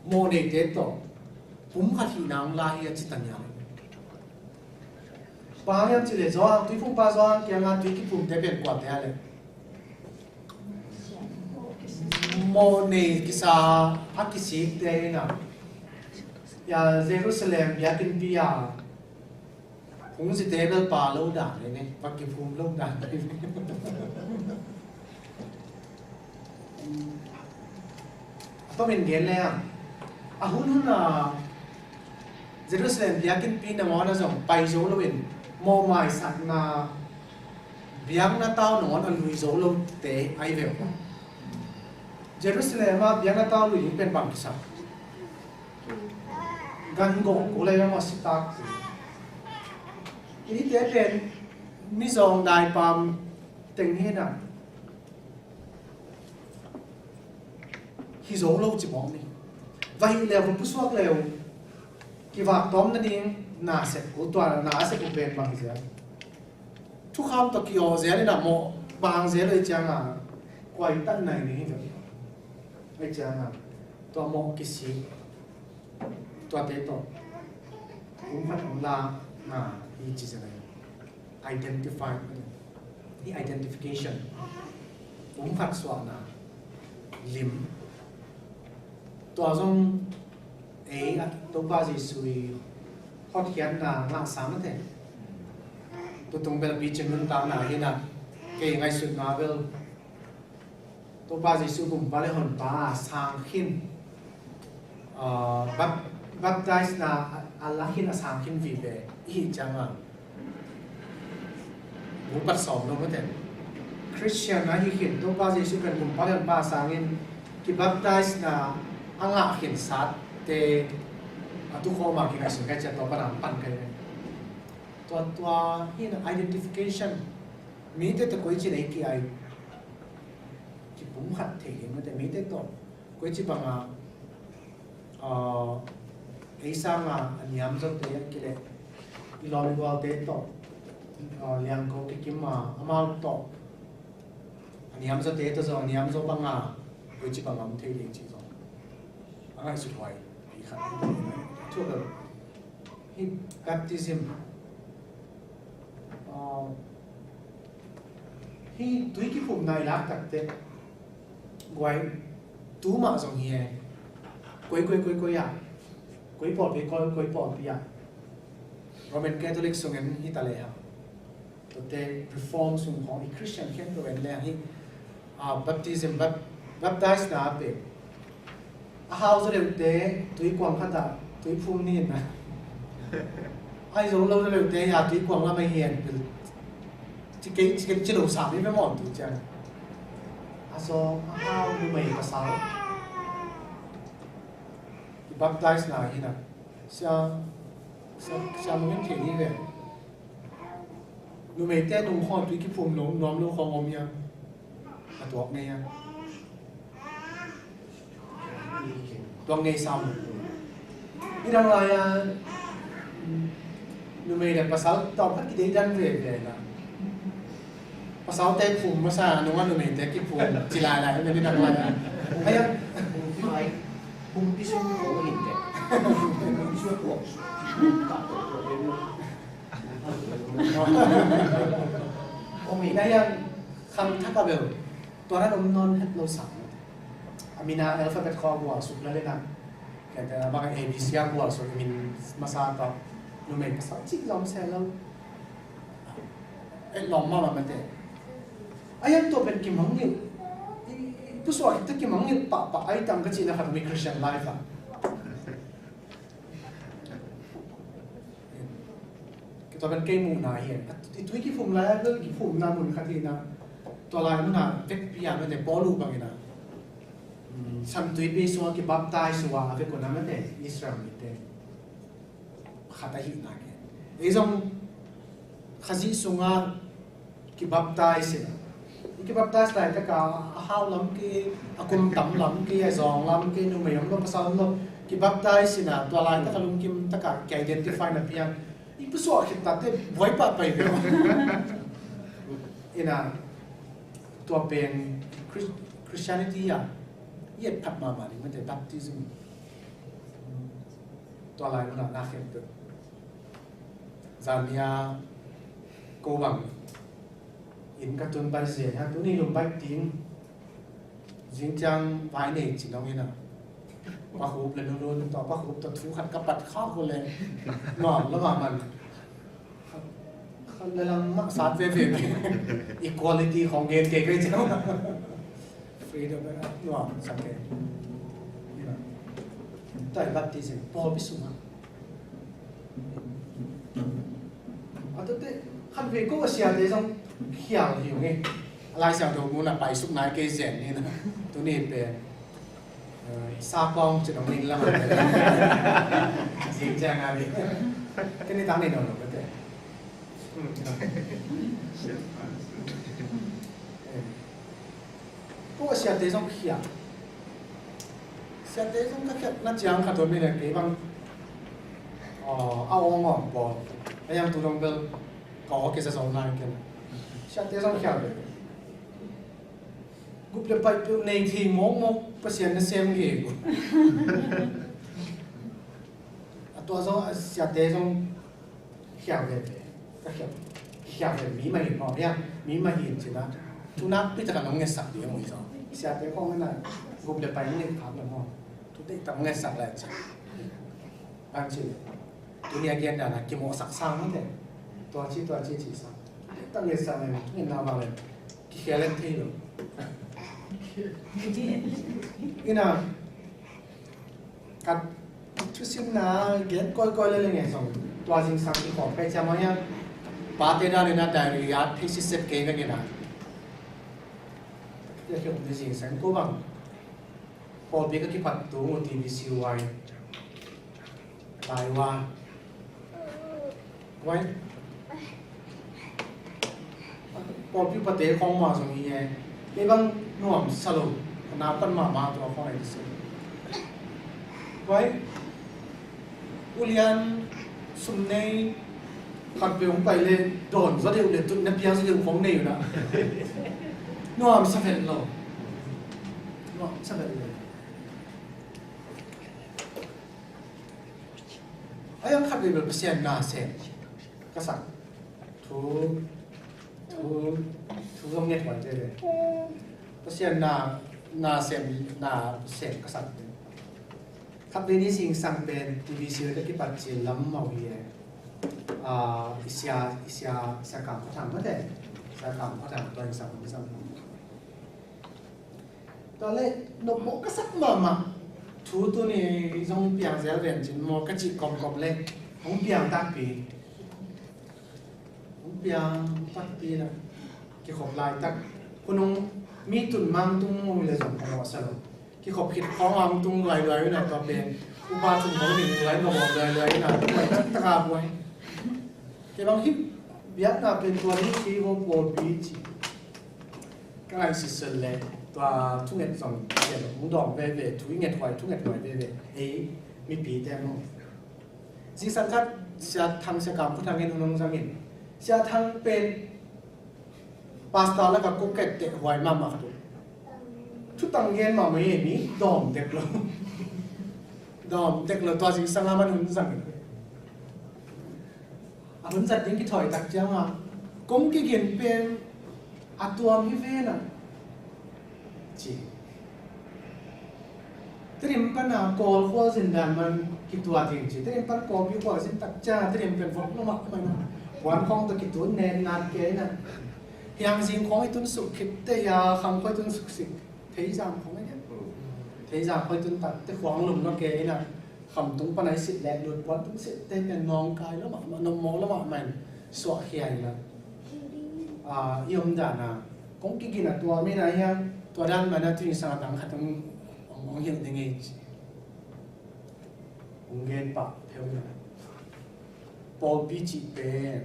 โมเดลเด็ดต่อผมขัดหินางลายจิตตัญญาบางอย่างที่เดี๋ยวที่ผมป้าซ้อนเกี่ยงงานที่ที่ผมได้เป็นกว่าแท้เลยโมเนกิซาอักิสิเตนะยาเยรูซาเล็มยากินปียาผมสิเตเบลปาโลด่าเลยเนี่ยปักกิภูมิโลด่าเลยต้องเป็นเงี้ยเลยอ่ะหุ่นเยรูซาเล็มยากินปีนะมอนะส่งไปโจลวินโมไม่สักนาเบียงนาตาวนอนอันลุยโจลเตะไอเวลเยรูซาเล็มเบียงนาตาวลุยเป็นบางกิสักกันโกกูเลยมาสิตากini diaเป็นมิซองได้ปามเต็งเฮน่ะฮิโซโลจิมองนี่ว่าฮิเลวผู้สวกเลวกี่ว่าต้อมนั่นเองน่าเสกอุตัวน่าเสกอุเป็นบางเสียทุกคำตะกี้เสียนี่นะโมบางเสียเลยจังอ่ะกว่าตั้งไหนนี่แบบไอ้จังอ่ะตัวโมกิสิ ตัวเตโตพัดของลาที่จีจะอะไร identify ที่ identification พัดส่วนลิมตัวจงตัวบ้าจีสุยฮอตเขียนงาสามนั่นเองตัวตรงเบลบีจึงนั้นตามเห็นเก่งไงสุดเบลตัวบ้าจีสุกุมบาเลหอนป้าสร้างขึ้นบัพไตส์อัลลอฮ์หินสร้างขึ้นวิเวอีจังบุปผาสองลงมาเต็มคริสเตียนฮิขินตัวบ้าจีสุเป็นกุมบาเลหอนป้าสร้างขึ้นที่บัพไตส์อังลาหินสัตเตทุกคนมากินอะไรสิ่งที่จะตัวปนามปันกันเลยตัวหิน identification มีแต่ตัวคนที่ไหนกี่ไอที่ผมขัดเถียงมันแต่มีแต่ตัวคนที่บางไอ้สร้างอันยามจดเตะกี่เลยอีลอริวอลเตะต่อเลี้ยงเขาที่กิมอามาต่ออันยามจดเตะตัวอันยามจดบางคนที่บางมันเที่ยงจริงๆอะไรสุดท้ายอีกครั้งทั่วเลยที่ baptism ที่ตัวที่ผมนายรักตัดเตะไว้ตัวมาส่งเฮียกุยอ่ะกุยปอดไปกุยปอดไปอ่ะโรมันคาทอลิกส่งเงินที่ตะเลยครับตัวเตะ reform ส่งของอีคริสเตียนเข้มตัวเองเลยที่baptism baptize นะเปฮาวจะเร็วเตะตัวกวางขัดตัวพุ่มนี่นะไอ้สงเราจะเร็วเตะอยากตัวกวางเราไม่เห็นที่เก่งที่เราสามนี่ไม่หมดตัวจังอาโซฮาวดูไม่ภาษาที่บัพไตส์นะที่น่ะเสียมันเขียนนี่เลยดูไม่เตะดูข้อตัวที่พุ่มน้อมดูข้ออมยังตัวไงยังตัวไงซ้ำนี่ทำอะไรดูไม่ได้ภาษาตอบพัดกิเลสดันเวรนะภาษาเตะพุ่มภาษาหนูว่าดูไม่เตะกี่พุ่มจีลาอะไรไม่ได้ทำอะไรไอ้ยังพุ่มที่สุดของหินเด็กพุ่มที่สุดของกัดตัวเองโอ้มีได้ยังคำทักกับเบลตัวนั้นนอนให้เราสั่งอามินาอัลฟาเบตข้อบัวสุดแล้วเลยนะแค่แต่บาง ABC บัวสุดมินมาซาต่อนูไม่ภาษาจีนลองเซลล์ลองมามันเตะไอ้ยันตัวเป็นกิมมังยิบผู้สวดที่กิมมังยิบปะไอ้ตังก็จีนนะครับมีคริสเตียนไลฟ์อ่ะตัวเป็นเกมมูนาเห็นตัวกี่ฝุ่นแล้วก็กี่ฝุ่นน้ำมันขัดที่นะตัวลายมันน่ะเด็กพี่ยังไม่ได้บอลลูบางอย่างนะฉันตัวเป็นส่วนกี่บัพไตส์ว่าเป็นคนนั้นไม่ได้อิสราเอลไม่ได้ขัดที่นักเนี่ยไอ้ส่งข้าศึกส่งกี่บัพไตส์นะกี่บัพไตส์ได้แต่ก็ฮาวล้ำกี่อากุมต่ำล้ำกี่ไอ้สองล้ำกี่นู่นไม่ยอมลบภาษาลบกี่บัพไตส์นะตัวลายแต่ก็ลุงกิมแต่ก็แก identify นะพี่ยังอีกผู้สวดคิดตัดเต็มไว้ปะไปเปล่านะตัวเป็น Christianity อ่ะเย็ดพัดมาดิมันจะ baptism ตัวอะไรมันน่าเห็นตัวซานียโกวังอินกระตุ้นไปเสียฮะตัวนี้ลงไปทิ้งจริงจังไว้เนี่ยจริงเราเห็นนะว่าหูเป็นโดนต่อว่าหูตัวทุกขัดกระปัดข้าวคนเลยนอนแล้วว่ามันเลยลังมักสาดเฟ่ๆ equality ของเกณฑ์เก่งเลยเจ้าฟรีเดมนะครับนอนสังเกตแต่บัพติซึมพอพิสูจน์อันตัวเด็กขันเวก็เสียเดี๋ยวต้องเขียวอยู่ไงลายเสียงตัวนู้นน่ะไปสุกนายเกษตรนี่นะตัวนี้เป็นซาปองจะต้องนิ่งแล้วมันจริงจังอะไรก็นี่ตั้งในนอนหรอกก็ได้ก็เสียเดี๋ยวต้องเขียวเสียเดี๋ยวต้องก็แค่นั่นจังขัดตัวไม่ได้กี่บางเอาองค์บอกไอ้ยังตัวน้องเบลก็โอเคจะส่งนายกันเสียเดี๋ยวต้องเขียวเลยกูเปลี่ยนไปในทีมงงเปอร์เซ็นต์เซมเอง ตัวซองเสียเตะซองเขียวเลยก็เขียวเลยมีมาเห็นมองเนี่ยมีมาเห็นใช่ไหมทุนักพิจารณาเงินสักเดียวมั้งซองเสียเตะของนั่นรูปเดียวไปนี่ครับแล้วมั้งทุกที่ตั้งเงินสักแล้วจ้ะบางทีตัวนี้เรียนได้นะกี่โมงสักสามนั่นเองตัวชี้สักตั้งเงินสักเลยทุกอย่างน่ามาเลยกี่แค่เล่นที่หรอนี่นะกับชุดสินนะเกณฑ์ก้อยเลยไงสองตัวจริงสังที่ของไปจำไว้ยังปาเตดาเลยนะไดอารี่ยัดที่สิเซตเก่งกันนะเดี๋ยวผมจะจริงสังกูบังพอเบก็คิดปัดตัวทีวีซีไว้ตายว่าไว้พอพี่ปัดเตะของมาสมัยนี้นี่บางหน่วงสรุปน้ำปั้นมาตัวของไอ้ที่สุดไว้อุเลียนสุนในขัดไปของไปเลยโดนซะเดียวเลยจุดนับยาซะเดียวของในอยู่นะน่วงสะเพ็ดเราน่วงสะเพ็ดเลยไอ้ยังขัดไปแบบเปอร์เซ็นต์น่าเสียกษัตริย์ทุกเงียบไว้เลยเปอร์เซ็นต์น่าเสียกษัตริย์ครับในนี้สิ่งสั่งเป็นทีวีซีที่ปัจจุบันมาวิ่งอิสยาสกัดเขาทำไม่ได้สกัดเขาทำตัวเองสั่งไม่สั่งตอนแรกนกก็สักมาทูตัวนี้จงเปียงเซลเวนจินมอกระจิกกบเล็กผมเปียงตักปีนะกี่ขบลายตักคุณน้องมีตุ่นมังตุ้งมือเลยสองของเราสรุปกี่ขบผิดของมังตุ้งลายๆนะตัวเป็นอุบาตุ่นของหนึ่งลายกระบอกลายๆนะไม่ตะกาบไว้กี่บางทีเบียดนะเป็นตัวนี้ที่เขาโบบีจีก็ไอ้สิสเลยตัวทุกเงินสองเดียวมุดอกเว่ทุกเงินถอยเอ้มีปีแต่โน่สิ่งสำคัญเสียทางเสียกรรมผู้ทำเงินหุ่นงสังเกตเสียทางเป็นพาสต้าแล้วก็กุ๊กเก็ตเตะหอยมาดูทุกต่างเงินมาไม่เห็นนี่ดอมเด็กเลยตัวสิ่งสำคัญมันหุ่นสังเกตหุ่นสัตว์ยิ่งกี่ถอยตักเจ้ามาก้มกี่เงินเป็นอัตวมิเวนะจีแต่เรื่องปัญหาโกลข้อสินดานมันคิดตัวจริงจีแต่เรื่องปัญหาโกลพิวสินตักจ้าแต่เรื่องเป็นฟอกน้ำมันมันวันของตัวคิดตัวเน้นนานเกินนะอย่างสิ่งของไอ้ตุนสุขคิดแต่ยาคำไอ้ตุนสุขสิเทียจามของไอ้เนี่ยเทียจามไอ้ตุนตัดแต่ขวางหลุมก็เกินนะคำตุงปัญหาสิแหลกหลุดวันตุงสิแต่เป็นน้องกายแล้วมันนมแล้วมันสวะเขียนนะยมดานะคงกินอ่ะตัวไม่ได้ยังตัวด้านมันนะที่สังกัดขัดต้องมองเห็นยังไงองเงินปะเท่านั้นปอบีจีเป็น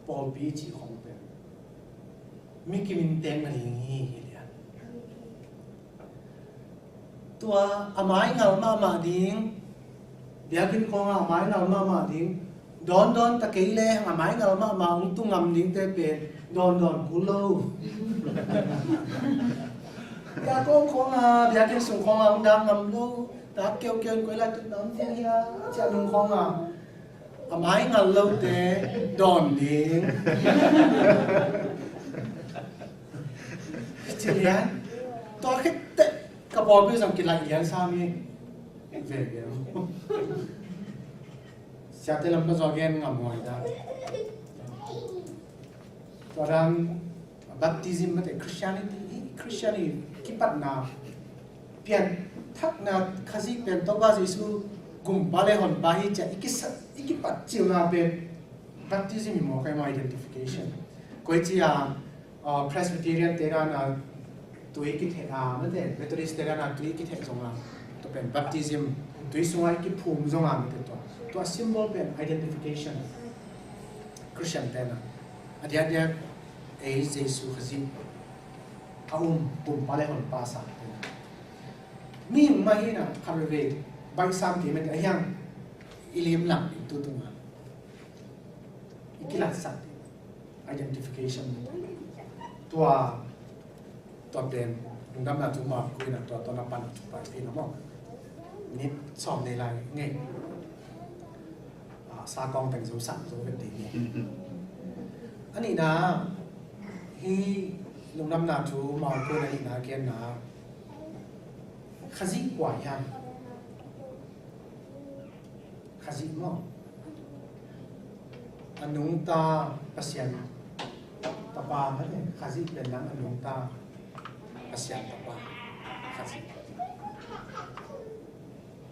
ปอบีจีของเป็นไม่กินเต็มอะไรอย่างนี้เลยตัวอาไม้เงามาดิ้งเดี๋ยวกินของอาไม้เงามาดิ้งดอนตะเกียเลยอาไม้เงามาตุ้งงำดิ้งเตเป็นดอนกูเล่าอยากก้มของอยากกินส่งของดังงำลูตาเกี่ยวกูเลยตุ่นน้ำเทียจะนุ่งของไม้เงาเล่าเตดอนดิ้งเจียนตัวคิดเตะกระบอกพี่สังเกตอะไรอย่างสามีเวรเสียเตลำก็จอเกนงำมวยได้ตอนนั้นบัพติซิมมันเป็นคริสเตียนิคิดปัดนาเปลี่ยนทักนาคาซิเป็นตัวบ้าจิสุกุมบาเลหอนบาฮิจะอีกปัดจิวนาเป็นบัพติซิมมีโมกายมา identification ก็อีที่Presbyterian เตรานาตัวอีกที่มันเป็น Methodist เตรานาตัวอีกที่ตรงตัวเป็น baptism ตัวอีกส่วนที่ภูมิตรงมันเป็นตัว symbol เป็น identification Christian เตนะอันนี้เอเจสุขสิอาปุ่มอะไรของภาษาเตนะมีไม่นะคำเรียกใบซ้ำที่มันอะไรอย่างอิเลียมหลังตัวตรงนั้นอีกหลักสัตว์ identification ตัวเป็นนุ่งดำนาทุกมาคุยนะตัวนับปันทุกไปที่น้ำมัน nít sòm này lại nghe sa con thành dấu sẵn dấu việc tí anh ấy na hi lùng năm nào chú màu cô này na kia na khá dĩ quả ya khá dĩ mò anh nung ta pasien ta ba hết này khá dĩ bên nắng anh nung ta pasien ta ba khá dĩ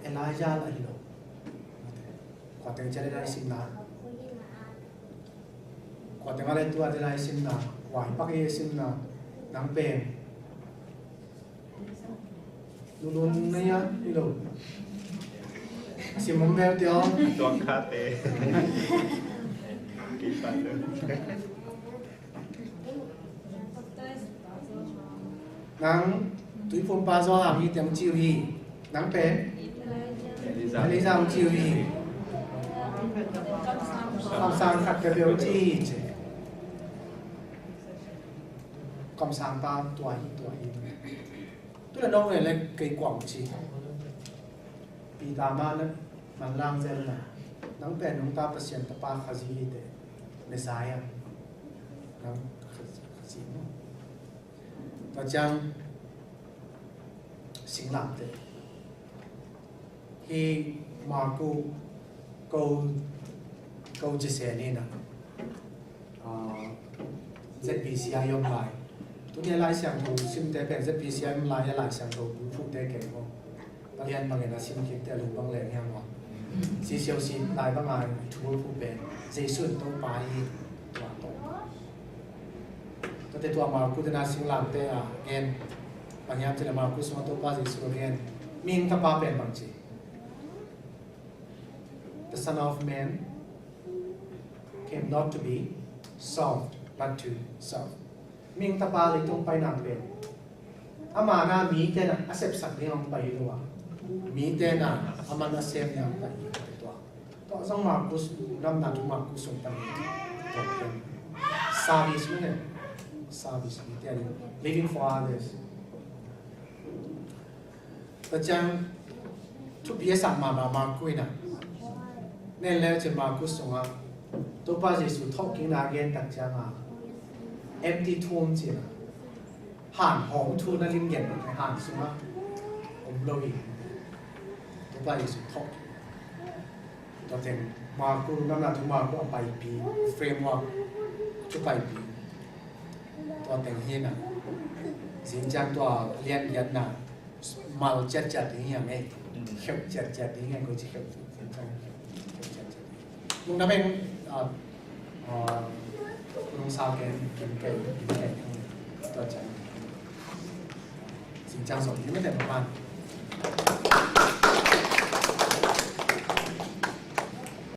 Elijah là hiểu quả tiếng chơi đây xin na quả tiếngอะไรตัวđây xin na quả bắc ấy xin na nắng bền luôn luôn này á đi đâu xin mong bèo tiêu ตัวคาเต้กี่ปันเลย nắng túi phun ba do làm như tiếng chiều hi nắng bền lấy ra một chiều hi làm sang khát cái biểu chi chứ cầm sang ta tuổi tôi là đâu này là cái quảng chi bị ta mà nó mình lang ra là nắng bền chúng ta phát hiện tập ba khá gì để Messiah nắng khá gì nữa và chăng sinh làm thế khi mà câu chia sẻ này nè ZPCI用来ตัวนี้ลายเสียงถูซิมเตเป็น ZPCI มันลายเสียงถูผูกเตเก่งมั้งบางอย่างบางอย่างซิมคิดแต่ลุงบางแหล่งยังวะสีเชียวสีลายบางอย่างถูผูกเป็นเจสุนต้องไปตัวโตตัวตัวมาคุยนาสิงหลังเตะเงินบางอย่างจะมาคุยสมตัวป้าเจสุเงินมิงกับป้าเป็นบางจี The Son of Man came not to be solved but to solve มิงตาปาเลยตรงไปนางเป็นอามานามีเตนะอาเซปสักเดียวไปตัวมีเตนะอามานาเซปยังไปตัวตัวสังมากุสนำนาทุมากุสงไปตัวเป็น service มั้งเนี่ย service มีเตนะ living for others แต่จังทุกเบียสัมมาคุยนะเนี่ยแล้วจะมากุสงอ่ะตัวป้าจะสุดทอกกินอาเกนตักจังอ่ะempty tomb จีนะห่านหอมทูนั่นลิ้นเย็นไปห่านสุนัขผมเราอีกตัวไปสุดท็อปตัวเต็มมากูน้ำหนักทุกมากูเอาไปปีเฟรมว่าทุกไปปีตัวเต็มเฮียน่ะสินจังตัวเรียนน่ะมาจัดอย่างเงี้ยไงเขียวจัดอย่างเงี้ยกูจะเขียวสินจังลุงน้ำเองลุงสาวแกกินไก่ตัวจังสินจังสมนี้ไม่แต่ประมาณ